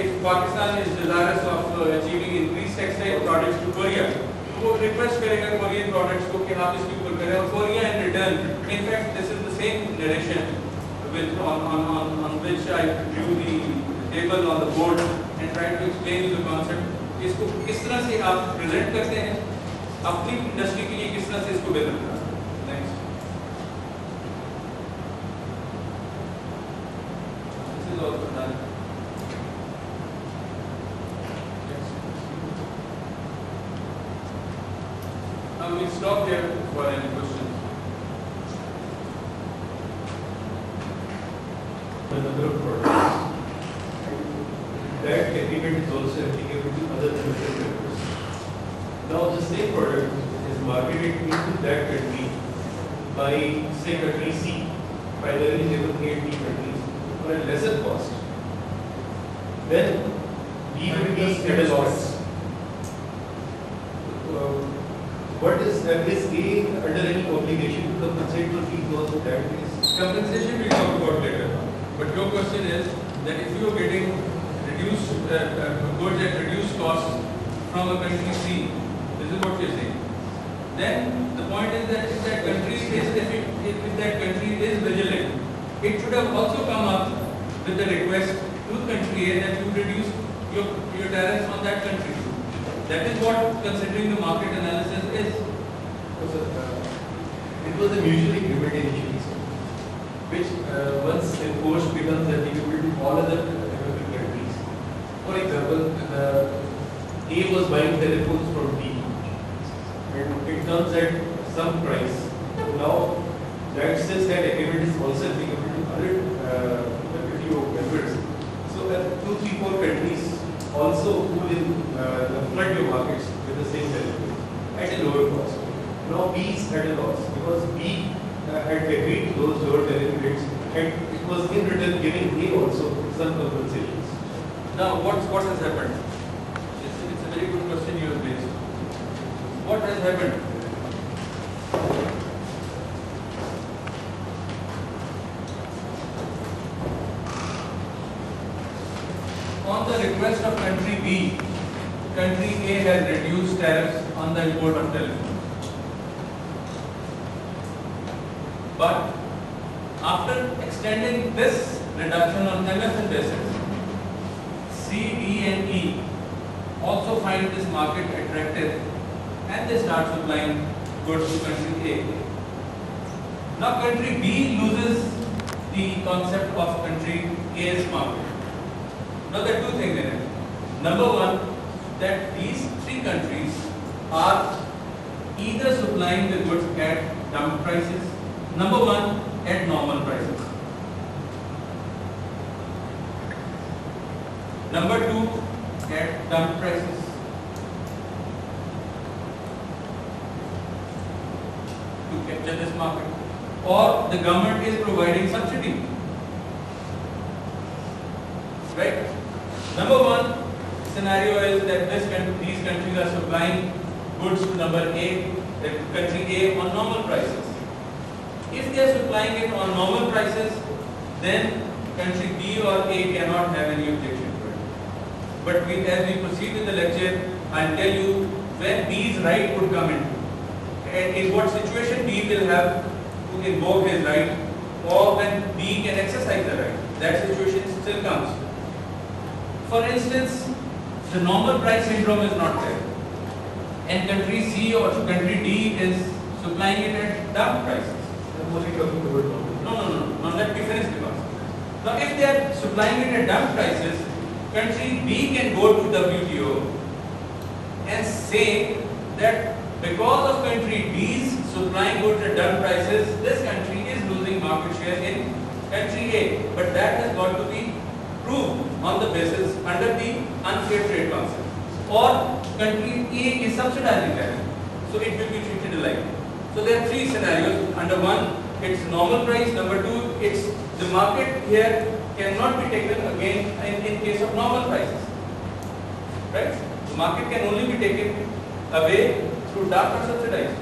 if Pakistan is desirous of achieving increased textile products to Korea तो वो request करेगा आप इसके ऊपर करें, और Korea in return, in fact this is the same narration with on which I drew the table on the board and tried to explain you the concept. इसको किस तरह से आप प्रेजेंट करते हैं अपनी इंडस्ट्री के लिए, किस तरह से इसको बेहतर करते हैं. Next. This is also done. Now we'll stop here for any questions. The number of products. That agreement is also applicable to other limited members. Now the same product is marketed into that country by, say, country C, primarily level A and B countries, for a lesser cost. Then B will be at a loss. What is A under any obligation to compensate for fees loss in that case? Compensation we'll talk about later. But your question is that if you are getting reduced goods at reduced cost from a country C, this is what you are saying. Then the point is that if that country is vigilant, it should have also come up with the request to country A that you reduce your tariffs on that country. That is what considering the market analysis is. It was a mutual agreement initially, which once enforced becomes applicable to all other developing countries. For example, A was buying telephones from B, and it comes at some price. Now, that says that agreement is also applicable to other WTO members. So, 2, 3, 4 countries also who will flood your markets with the same telephone at a lower cost. Now, B is at a loss because B had agreed to those lower tariff rates, and it was in return giving A also some compensations. Now, what has happened? It's a very good question you have raised. What has happened? On the request of country B, country A has reduced tariffs on the import of telephone. But after extending this reduction on MFN basis, C, D and E also find this market attractive and they start supplying goods to country A. Now country B loses the concept of country A's market. Now there are two things in it. Number one, that these three countries are either supplying the goods at dump prices, number one, at normal prices. Number two, at dump prices. To capture this market. Or the government is providing subsidy. Right? Number one scenario is that these countries are supplying goods to country A on normal prices. If they are supplying it on normal prices, then country B or A cannot have any objection to it. But as we proceed with the lecture, I'll tell you when B's right would come in, and in what situation B will have to invoke his right, or when B can exercise the right. That situation still comes. For instance, the normal price syndrome is not there, and country C or country D is supplying it at dump prices. I'm only talking about normal. No, let me finish the concept. Now, if they are supplying it at dump prices, country B can go to WTO and say that because of country D's supplying goods at dump prices, this country is losing market share in country A. But that has got to be proved on the basis under the unfair trade concept. Or country A is subsidizing that. So it will be treated alike. So there are three scenarios. Under one, it's normal price. Number two, it's the market here cannot be taken again in case of normal prices. Right? The market can only be taken away through dumped or subsidized.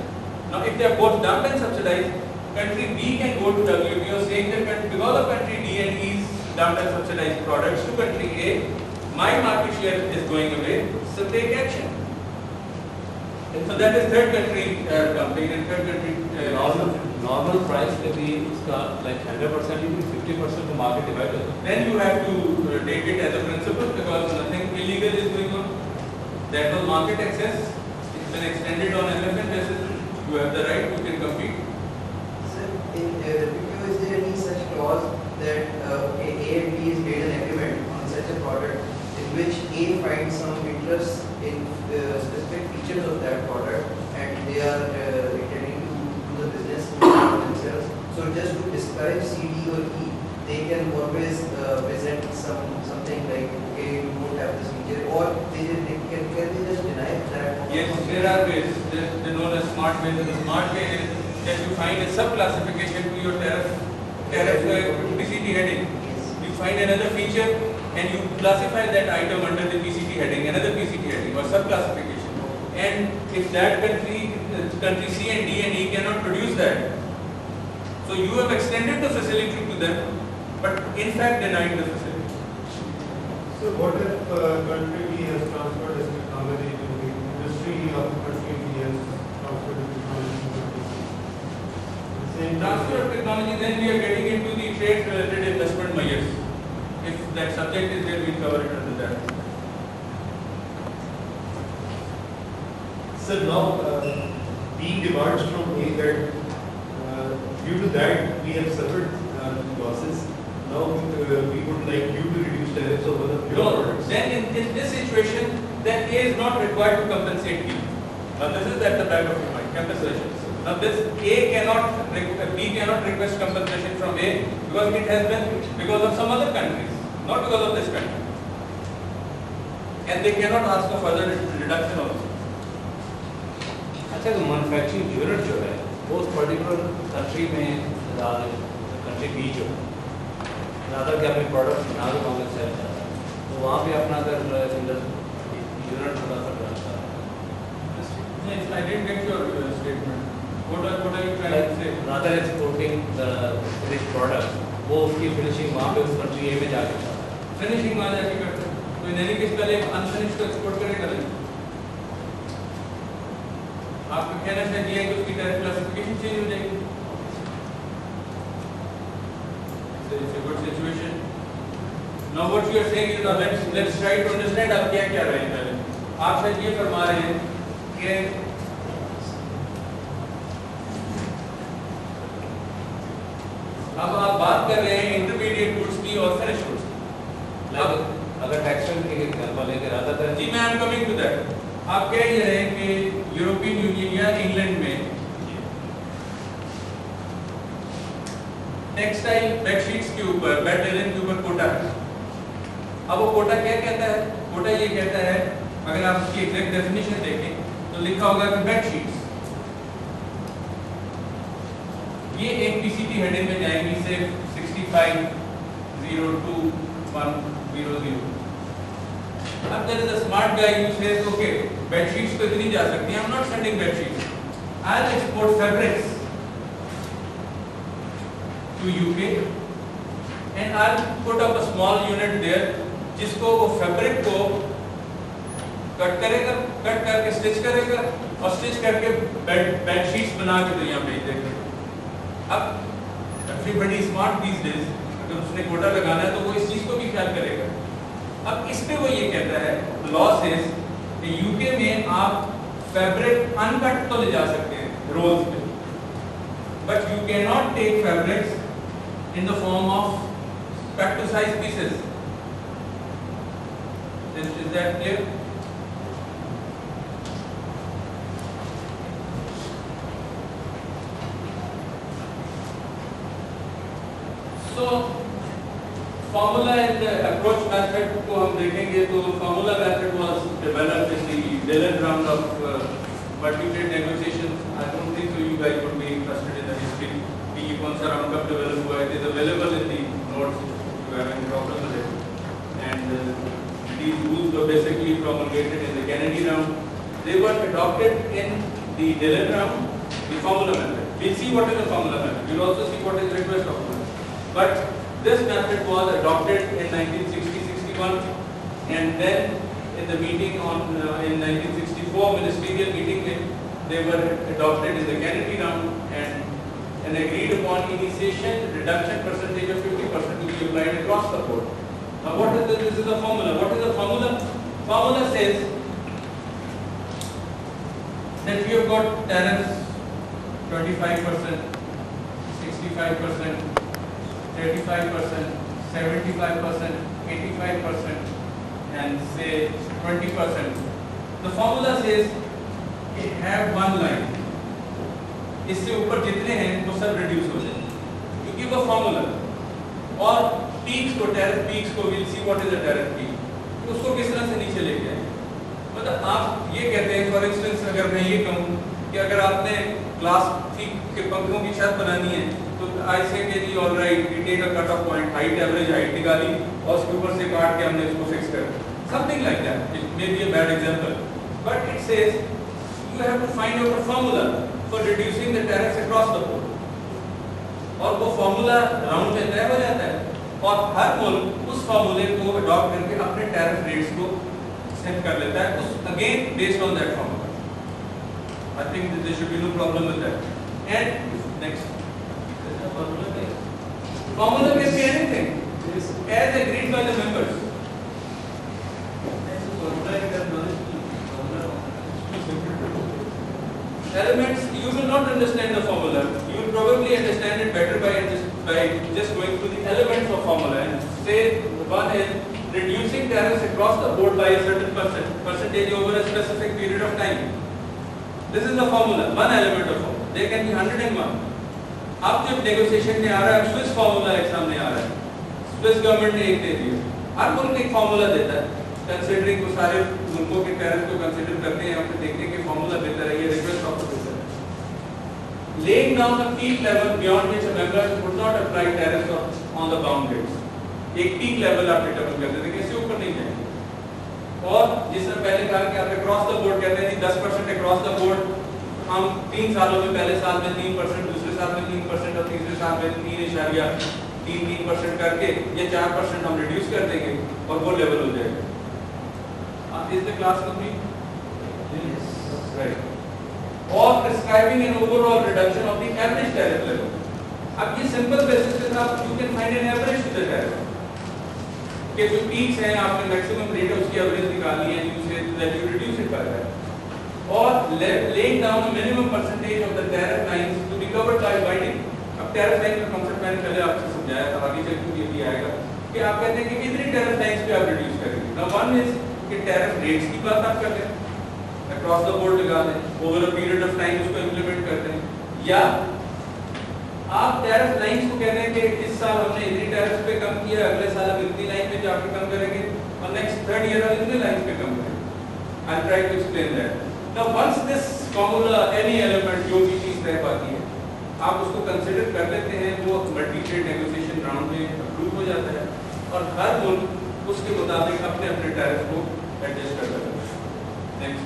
Now, if they are both dumped and subsidized, country B can go to WTO saying that because of country D and E's dumped and subsidized products to country A, my market share is going away, so take action. So that is third country dumping and third country. Normal price पे भी उसका like 100% ही 50% को market divide होता है. Then you have to take it as a principle because nothing illegal is going on. That was market access. It's been extended on MFN basis. You have the right, you can compete. Sir, in WTO, is there any such clause that A and B is made an agreement on such a product in which A finds some interest in specific features of that product and they are intending to do the business themselves. So just to discourage C, D or E, they can always present something like, okay, you won't have this feature, or can they just deny that? Yes, there are ways. They're known as smart ways. The smart way is that you find a sub-classification to your tariff PCT heading. Yes. You find another feature and you classify that item under the PCT heading, another PCT heading or sub-classification. And if that country C and D and E cannot produce that, so you have extended the facility to them, but in fact denied the facility. So what if country B has transferred its technology to the industry of country B has transferred its technology to country C? The same Transfer of technology, then we are getting into the trade-related investment measures. If that subject is there, we'll cover it under that. So now B demands from A that due to that we have suffered losses. Now we would like you to reduce tariffs on one of your No, products. then in this situation, then A is not required to compensate B. Now this is at the back of your mind, compensation. Now this B cannot request compensation from A because it has been because of some other countries, not because of this country. And they cannot ask for further reduction also. अच्छा, तो manufacturing unit जो है वो उस particular country में country B जो है ज़्यादा कि अपने प्रोडक्ट बना के वहाँ सेल करता है, तो वहाँ पे अपना अगर यूनिट थोड़ा सा रहता है. Yes, I didn't get your statement. What are you trying to say? rather exporting the finished product, वो उसकी फिनिशिंग वहाँ पे उस कंट्री ए में जाके करता है. फिनिशिंग वहाँ जाके करते हैं. तो इन एनी केस पहले अनफिनिश्ड को एक्सपोर्ट करेगा नहीं. आपका कहना चाहिए कि उसकी टैरिफ क्लासिफिकेशन चेंज हो जाएगी. So it's a good situation. Now what you are saying is, now let's try to understand आप क्या क्या रहे हैं पहले. आप शायद ये फरमा रहे हैं कि अब आप बात कर रहे हैं इंटरमीडिएट गुड्स की और फिनिश गुड्स की. अब अगर टेक्सटाइल के एग्जांपल लेकर आता था जी, मैं I am coming to that. आप कह ये रहे हैं कि यूरोपियन यूनियन या इंग्लैंड में टेक्सटाइल बेडशीट्स के ऊपर, बेड लिनन के ऊपर कोटा है. अब वो कोटा क्या कहता है? कोटा ये कहता है, अगर आप उसकी एग्जैक्ट डेफिनेशन देखें तो लिखा होगा कि बेडशीट्स ये एक पीसीटी हेडिंग में जाएंगी से 65021000. अब there is a smart guy who says, okay, bed sheets तो इतनी जा सकती हैं. I'm not sending bed sheets. I'll export fabrics to UK and I'll put up a small unit there जिसको वो फैब्रिक को कट करेगा, कट करके स्टिच करेगा और स्टिच करके बेड शीट्स बना के तो यहाँ भेज देगा. अब everybody is smart these days. अगर उसने कोटा लगाना है तो वो इस चीज को भी ख्याल करेगा. अब इस पे वो ये कहता है, लॉ सेज कि यूके में आप फैब्रिक अनकट तो ले जा सकते हैं रोल्स पे, but you can not take fabrics in the form of cut to size pieces. Is that clear? So formula and approach method को हम देखेंगे तो formula method was developed in the Dillon round of multi trade negotiations. I don't think so you guys would be interested in the history कि ये कौन सा round कब develop हुआ. It is available in the notes if you have any problem with it. And these rules were basically promulgated in the Kennedy round. They were adopted in the Dillon round, the formula method. We'll see what is the formula method. We'll also see what is the request document. But this method was adopted in 1960-61 and then in the meeting in 1964 before ministerial meeting में they were adopted in the Kennedy round and an agreed upon initiation reduction percentage of 50% to be applied across the board. Now what is this is the formula. What is the formula? Formula says that we have got tariffs 25%, 65%, 35%, 75%, 85% and say 20%. The formula says it have one line. इससे ऊपर जितने हैं वो सब reduce हो जाए. You give a formula और peaks को tariff peaks को we'll see what is the tariff peak. तो उसको किस तरह से नीचे लेके आए. मतलब आप ये कहते हैं for instance अगर मैं ये कहूँ कि अगर आपने क्लास 3 के पंखों की छत बनानी है तो I say कि जी all right we take a cut off point height average height निकाली और उसके ऊपर से काट के हमने इसको फिक्स कर something like that. It may be a bad example but it says you have to find out a formula for reducing the tariffs across the board. और वो formula राउंड में तय हो जाता है और हर मुल्क उस formula को adopt करके अपने tariff rates को set कर लेता है उस again based on that formula. I think that there should be no problem with that. And next. Formula can be anything. As agreed by the members. Elements, you will not understand the formula. You will probably understand it better by just going through the elements of formula. And say one is reducing tariffs across the board by a certain percentage over a specific period of time. This is the formula, one element of formula. There can be 101. अब जब negotiation में आ रहा है, Swiss formula एक सामने आ रहा है. Swiss government ने एक दे दिया. हर मुल्क एक formula देता है. Considering को सारे मुल्कों के tariff को consider करते हैं, हमने देखने के formula देता है, ये request of the laying down a peak level beyond which a member would not apply tariffs on the bound rates. एक peak level आप determine करते थे कि इससे ऊपर नहीं जाएंगे. और जिसने पहले कहा कि आप across the board कहते हैं 10% across the board हम 3 सालों में पहले साल में 3%, दूसरे साल में 3% और तीसरे साल में 3.3% करके ये 4% हम रिड्यूस कर देंगे और वो लेवल हो जाएगा. Is the class complete? Yes. Right. Or prescribing an overall reduction of the average tariff level. अब ये simple basis के साथ you can find an average to the tariff. कि जो peaks हैं आपने maximum rate है उसकी average निकालनी है, you say that you reduce it by that. Or laying down a minimum percentage of the tariff lines to be covered by binding. अब tariff line का concept मैंने पहले आपसे समझाया था, आगे चल के ये भी आएगा कि आप कहते हैं कि कितनी tariff lines पे आप reduce करेंगे. Now one is कि tariff rates की बात आप कर रहे हैं. Across the board लगा दें, over a period of time उसको implement करते हैं, या आप tariff lines को कहते हैं कि इस साल हमने इतनी tariff पे कम किया, अगले साल हम इतनी लाइन पे जाकर कम करेंगे और next third year हम इतने लाइन पे कम करेंगे. I'll try to explain that. Now once this formula, any element जो भी चीज तय पाती है, आप उसको consider कर लेते हैं, वो multi-trade negotiation round में approve हो जाता है और हर मुल्क उसके मुताबिक अपने अपने tariff को adjust कर लेता है. Next.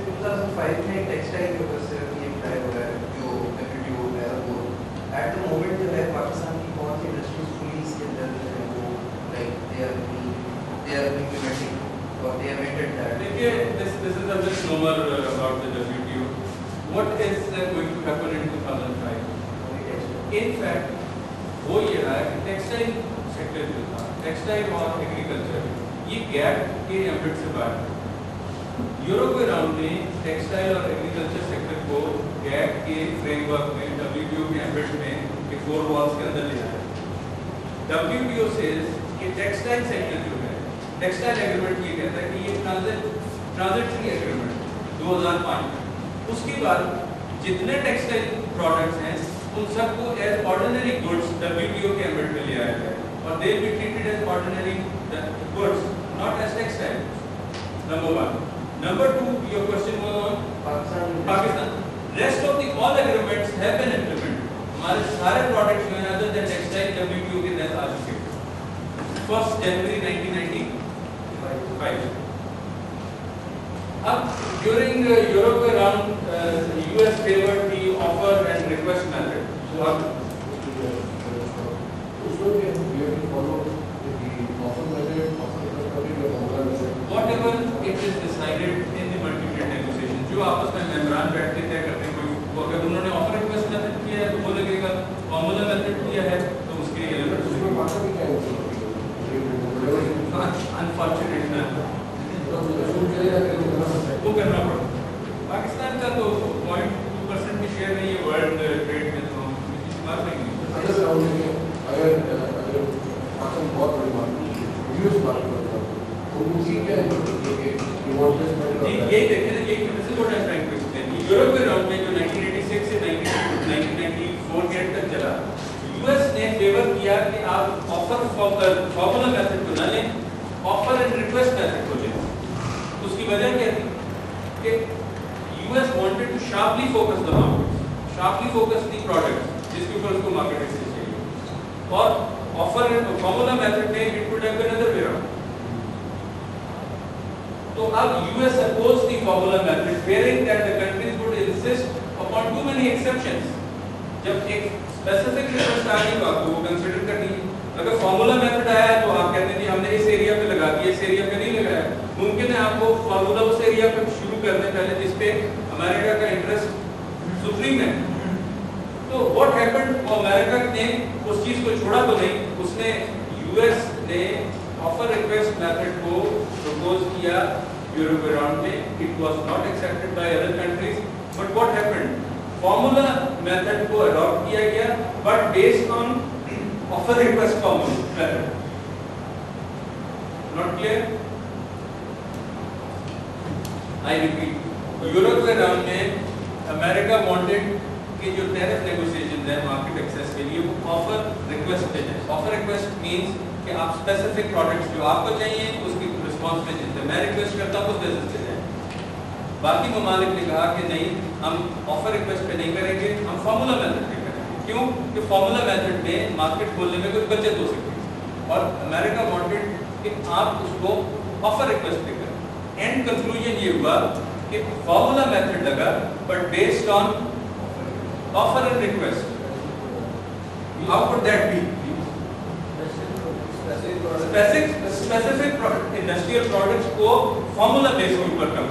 2005 में टेक्सटाइल के ऊपर से ये ट्राई हो रहा है जो WTO era board at the moment जो है पाकिस्तान की कौन सी इंडस्ट्रीज फुली इसके अंदर जो है वो लाइक दे आर इम्प्लीमेंटिंग और दे हैव मेंटेड दैट. देखिए this is a misnomer about the WTO. What is going to happen in 2005? In fact वो ये रहा है कि टेक्सटाइल सेक्टर जो था, टेक्सटाइल और एग्रीकल्चर ये गैप के एम्बिट से बाहर है. यूरोप के राउंड में टेक्सटाइल और एग्रीकल्चर सेक्टर को गैप के फ्रेमवर्क में WTO के एम्बिट में एक 4 वॉल्स के अंदर ले आया. WTO सेज कि टेक्सटाइल सेक्टर जो है, टेक्सटाइल एग्रीमेंट ये कहता है कि ये ट्रांजिटरी एग्रीमेंट 2005. उसके बाद जितने टेक्सटाइल प्रोडक्ट्स हैं उन सबको एज ऑर्डिनरी गुड्स WTO के एम्बिट में ले आया गया और they be treated as ordinary goods, not as textile. Number one. Number two, your question was on Pakistan. Rest of the all agreements have been implemented. हमारे सारे products जो हैं other than textile WTO के तहत आ चुके हैं. 1st January 1995. अब during Europe round, US favored the offer and request method. So whatever it is decided. जो आपस में मेम्बरान बैठ के तय करते हैं, कोई वो अगर उन्होंने ऑफर रिक्वेस्ट मेथड किया है तो वो लगेगा, फॉर्मूला मेथड किया है तो उसके लिए अनफॉर्चुनेट वो करना पड़ा। पाकिस्तान का तो 0.2% की शेयर नहीं है वर्ल्ड ट्रेड में, तो किसी बात नहीं है। अगर बहुत बड़ी बात यूएस मार्केट में तो उसी क्या जी यही देखें ना, यही this is what I am trying to explain. Europe के राउंड में जो 1986 से 1994 के एंड तक चला, यूएस ने फेवर किया कि आप ऑफर फॉर्मूला मेथड को ना लें, ऑफर एंड रिक्वेस्ट मेथड को लें। उसकी वजह क्या थी कि US wanted to sharply focus the market, sharply focus the products जिसके ऊपर उसको मार्केट एक्सेस चाहिए, और ऑफर एंड फॉर्मूला मेथड में it would have been other way around. तो अब US oppose the formula method fearing that the countries would insist upon too many exceptions। जब एक स्पेसिफिक रिक्वेस्ट आ गई तो आपको वो कंसीडर करनी है। अगर फॉर्मूला मेथड आया है तो आप कहते हैं कि हमने इस एरिया पे लगा दिया, इस एरिया पे नहीं लगाया। मुमकिन है आपको फॉर्मूला उस एरिया पे शुरू करने पहले जिस पे अमेरिका का इंटरेस्ट सुप्रीम है। तो व्हाट हैपेंड, अमेरिका ने उस चीज को छोड़ा तो नहीं, उसने यूएस ने ऑफर रिक्वेस्ट मेथड को प्रपोज किया यूरोप राउंड में। It was not accepted by other countries, but what happened, formula method को अडॉप्ट किया गया but based on offer request formula method. Not clear? I repeat, Europe के round में America wanted कि जो tariff negotiation है market access के लिए वो ऑफर रिक्वेस्ट पे जाए। ऑफर रिक्वेस्ट मींस कि आप स्पेसिफिक प्रोडक्ट्स जो आपको चाहिए उसकी रिस्पांस में जितने मैं रिक्वेस्ट करता हूं उस बेसिस पे जाए। बाकी ममालिक ने कहा कि नहीं, हम ऑफर रिक्वेस्ट पे नहीं करेंगे, हम फॉर्मूला मेथड पे करेंगे। क्यों? कि फॉर्मूला मेथड में मार्केट खोलने में कुछ बचत हो सकती है, और अमेरिका वांटेड कि आप उसको ऑफर रिक्वेस्ट पे करें। एंड कंक्लूजन ये हुआ कि फॉर्मूला मेथड लगा but based on offer and request. How could that be? Specific industrial products को फॉर्मूला बेस के ऊपर कम।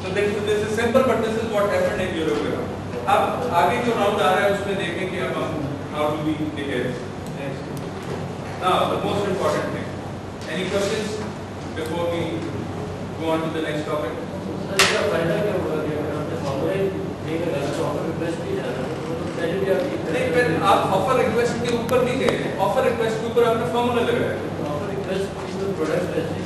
So this is simple, but this is what happened in Europe. अब आगे जो राउंड आ रहा है उसमें देखें कि अब हम how do we behave. Now the most important thing. Any questions before we go on to the next topic? Sir इसका फायदा क्या होगा कि अगर आपने फॉर्मूला लेकर गया तो ऑफर रिक्वेस्ट भी जाना है, तो पहले भी नहीं, फिर आप ऑफर रिक्वेस्ट के ऊपर नहीं गए, ऑफर रिक्वेस्ट के ऊपर आपने फॉर्मूला लगाया। ऑफर रिक्वेस्ट इसमें प्रोडक्ट स्पेसिफिक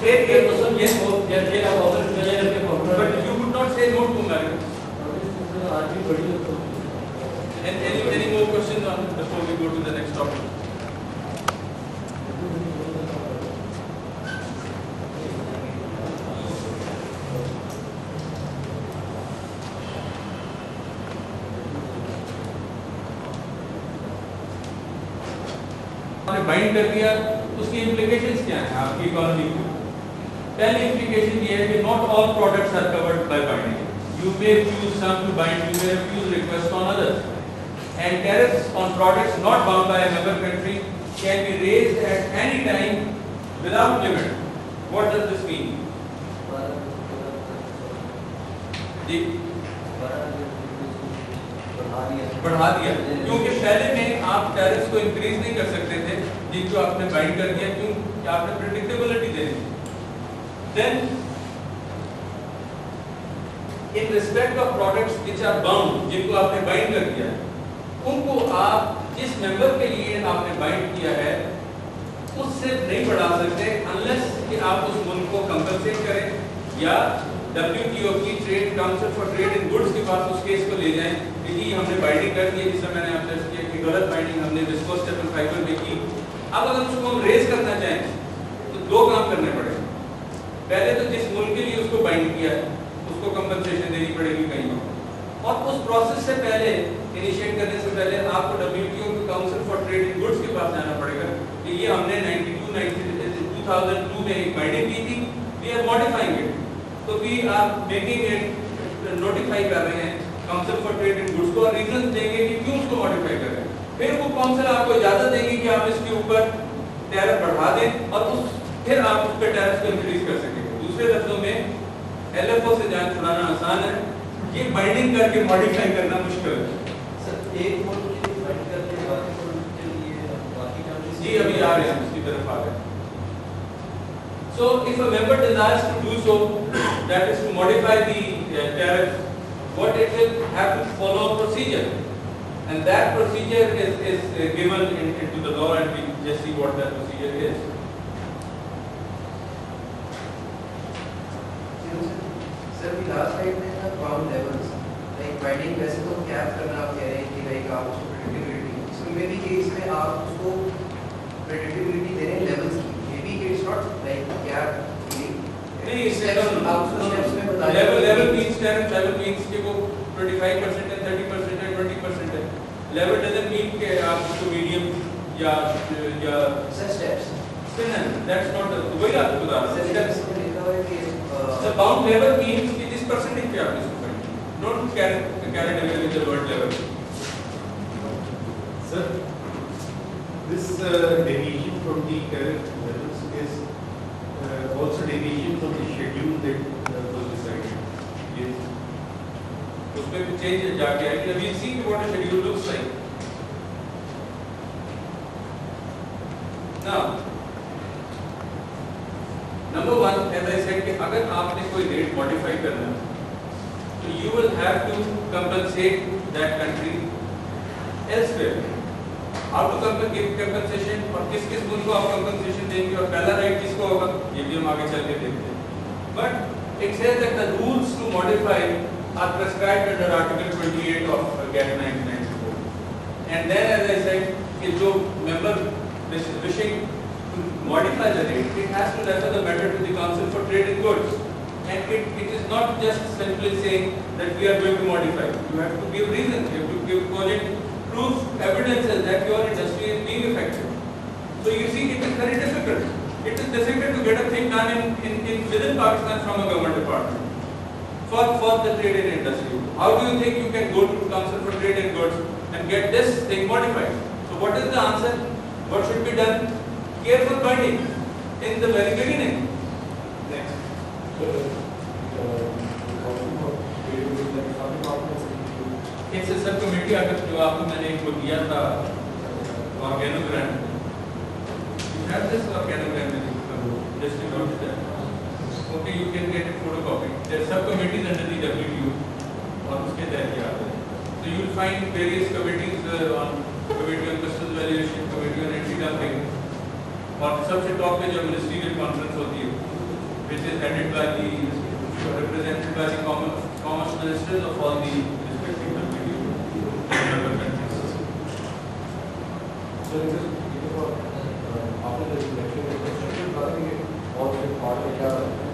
एक मतलब ये हो जैसे आप ऑफर रिक्वेस्ट करके formula, but you would not say no to America. आज भी बड़ी होती है। And any more questions on before we go to the next topic? Bind कर दिया, उसकी इम्प्लीकेशंस क्या हैं आपकी इकोनॉमी को? पहली इम्प्लीकेशन ये है कि not all products are covered by binding. You may refuse some to bind, you may refuse requests on others. And tariffs on products not bound by a member country can be raised at any time without limit. What does this mean? जी बढ़ा दिया, क्योंकि पहले में आप tariffs को increase नहीं कर सकते थे जिनको आपने बाइंड कर दिया, क्यों कि आपने प्रेडिक्टेबिलिटी देनी थी। Then in respect of products which are bound, जिनको आपने बाइंड कर दिया है, उनको आप जिस मेंबर के लिए आपने बाइंड किया है उससे नहीं बढ़ा सकते अनलेस कि आप उस मुल्क को कंपनसेट करें या WTO की trade council for trade in goods के पास उस केस को ले जाएं कि जी हमने बाइंडिंग कर दी है, जिसमें मैंने आपसे किया कि गलत बाइंडिंग हमने विस्कोस स्टेपल फाइबर में की। अब अगर उसको हम रेज करना चाहें तो दो काम करने पड़ेंगे। पहले तो जिस मुल्क के लिए उसको बाइंड किया है उसको कंपनसेशन देनी पड़ेगी कहीं पर, और उस प्रोसेस से पहले इनिशिएट करने से पहले आपको WTO की council for trade in goods के पास जाना पड़ेगा कि ये हमने 2002 में एक बाइंडिंग की थी, वी आर मॉडिफाइंग इट, तो we are making it, notify कर रहे हैं council for trade in goods को, और रीजन देंगे कि क्यों उसको मॉडिफाई कर रहे हैं। फिर वो काउंसिल आपको इजाजत देगी कि आप इसके ऊपर टैरिफ बढ़ा दें और फिर आप उस पर टैरिफ को इंक्रीज कर सकेंगे। दूसरे लफ्जों में LFO से जान छुड़ाना आसान है, ये बाइंडिंग करके मॉडिफाई करना मुश्किल है। सर एक वोट के लिए फाइट करके बाकी वोट के लिए बाकी countries जी अभी आ रहे हैं उसकी तरफ आ रहे हैं। So if a member desires to do so, that is to modify the tariff, what it will have to follow a procedure, and that procedure is given into the law, and we just see what that procedure is. Sir भी last time में ना bound levels like binding वैसे तो cap करना आप कह रहे हैं कि लाइक आप उसको प्रेडिक्टेबिलिटी इसमें मे बी केस में आप उसको प्रेडिक्टेबिलिटी दे रहे हैं लेवल्स की may be it's not like cap नहीं इससे आप उसको स्टेप्स में बता level means tariff, level means कि वो 25% है, 30% है, 20% है। Level doesn't mean कि आप उसको medium या sir steps that's not the वही आपको बता रहा सर हूँ। इसमें लिखा हुआ है कि The bound level means कि जिस percentage पे आप इसको करेंगे, don't carry away with the word level. Sir, this deviation from the tariff levels is also deviation from the schedule that was decided. Yes. उसमें भी change जाके आएगी। We'll see what a schedule looks like. Now, number one, as I said कि अगर आपने कोई rate modify करना है, तो you will have to compensate that country elsewhere. How to give compensation और किस मुल्क को आप compensation देंगे और पहला right किसको होगा, ये भी हम आगे चल के देखते हैं। But it says that the rules to modify are prescribed under Article 28 of GATT 1994. And then, as I said, कि जो member is wishing to modify the rate, it has to refer the matter to the Council for Trade in Goods. And it is not just simply saying that we are going to modify. You have to give reasons, you have to give cogent proof, evidences that your industry is being affected. So you see, it is very difficult. It is difficult to get a thing done within Pakistan from a government department for the trade in industry. How do you think you can go to Council for Trade in Goods and get this thing modified? So what is the answer? What should be done? Careful binding in the very beginning. Next. It's a subcommittee अगर जो आपको मैंने एक वो दिया था organogram. You have this organogram with you. Just note that. Okay, you can get it photocopied. There are subcommittees under the WTO और उसके तहत ये आता है. So you will find various committees on committee on customs valuation, committee on anti-dumping. और सबसे top पे जो मिनिस्ट्रियल कॉन्फ्रेंस होती है, which is headed by the represented by the commerce ministers of all the respective WTO member countries. So after the election, all the part of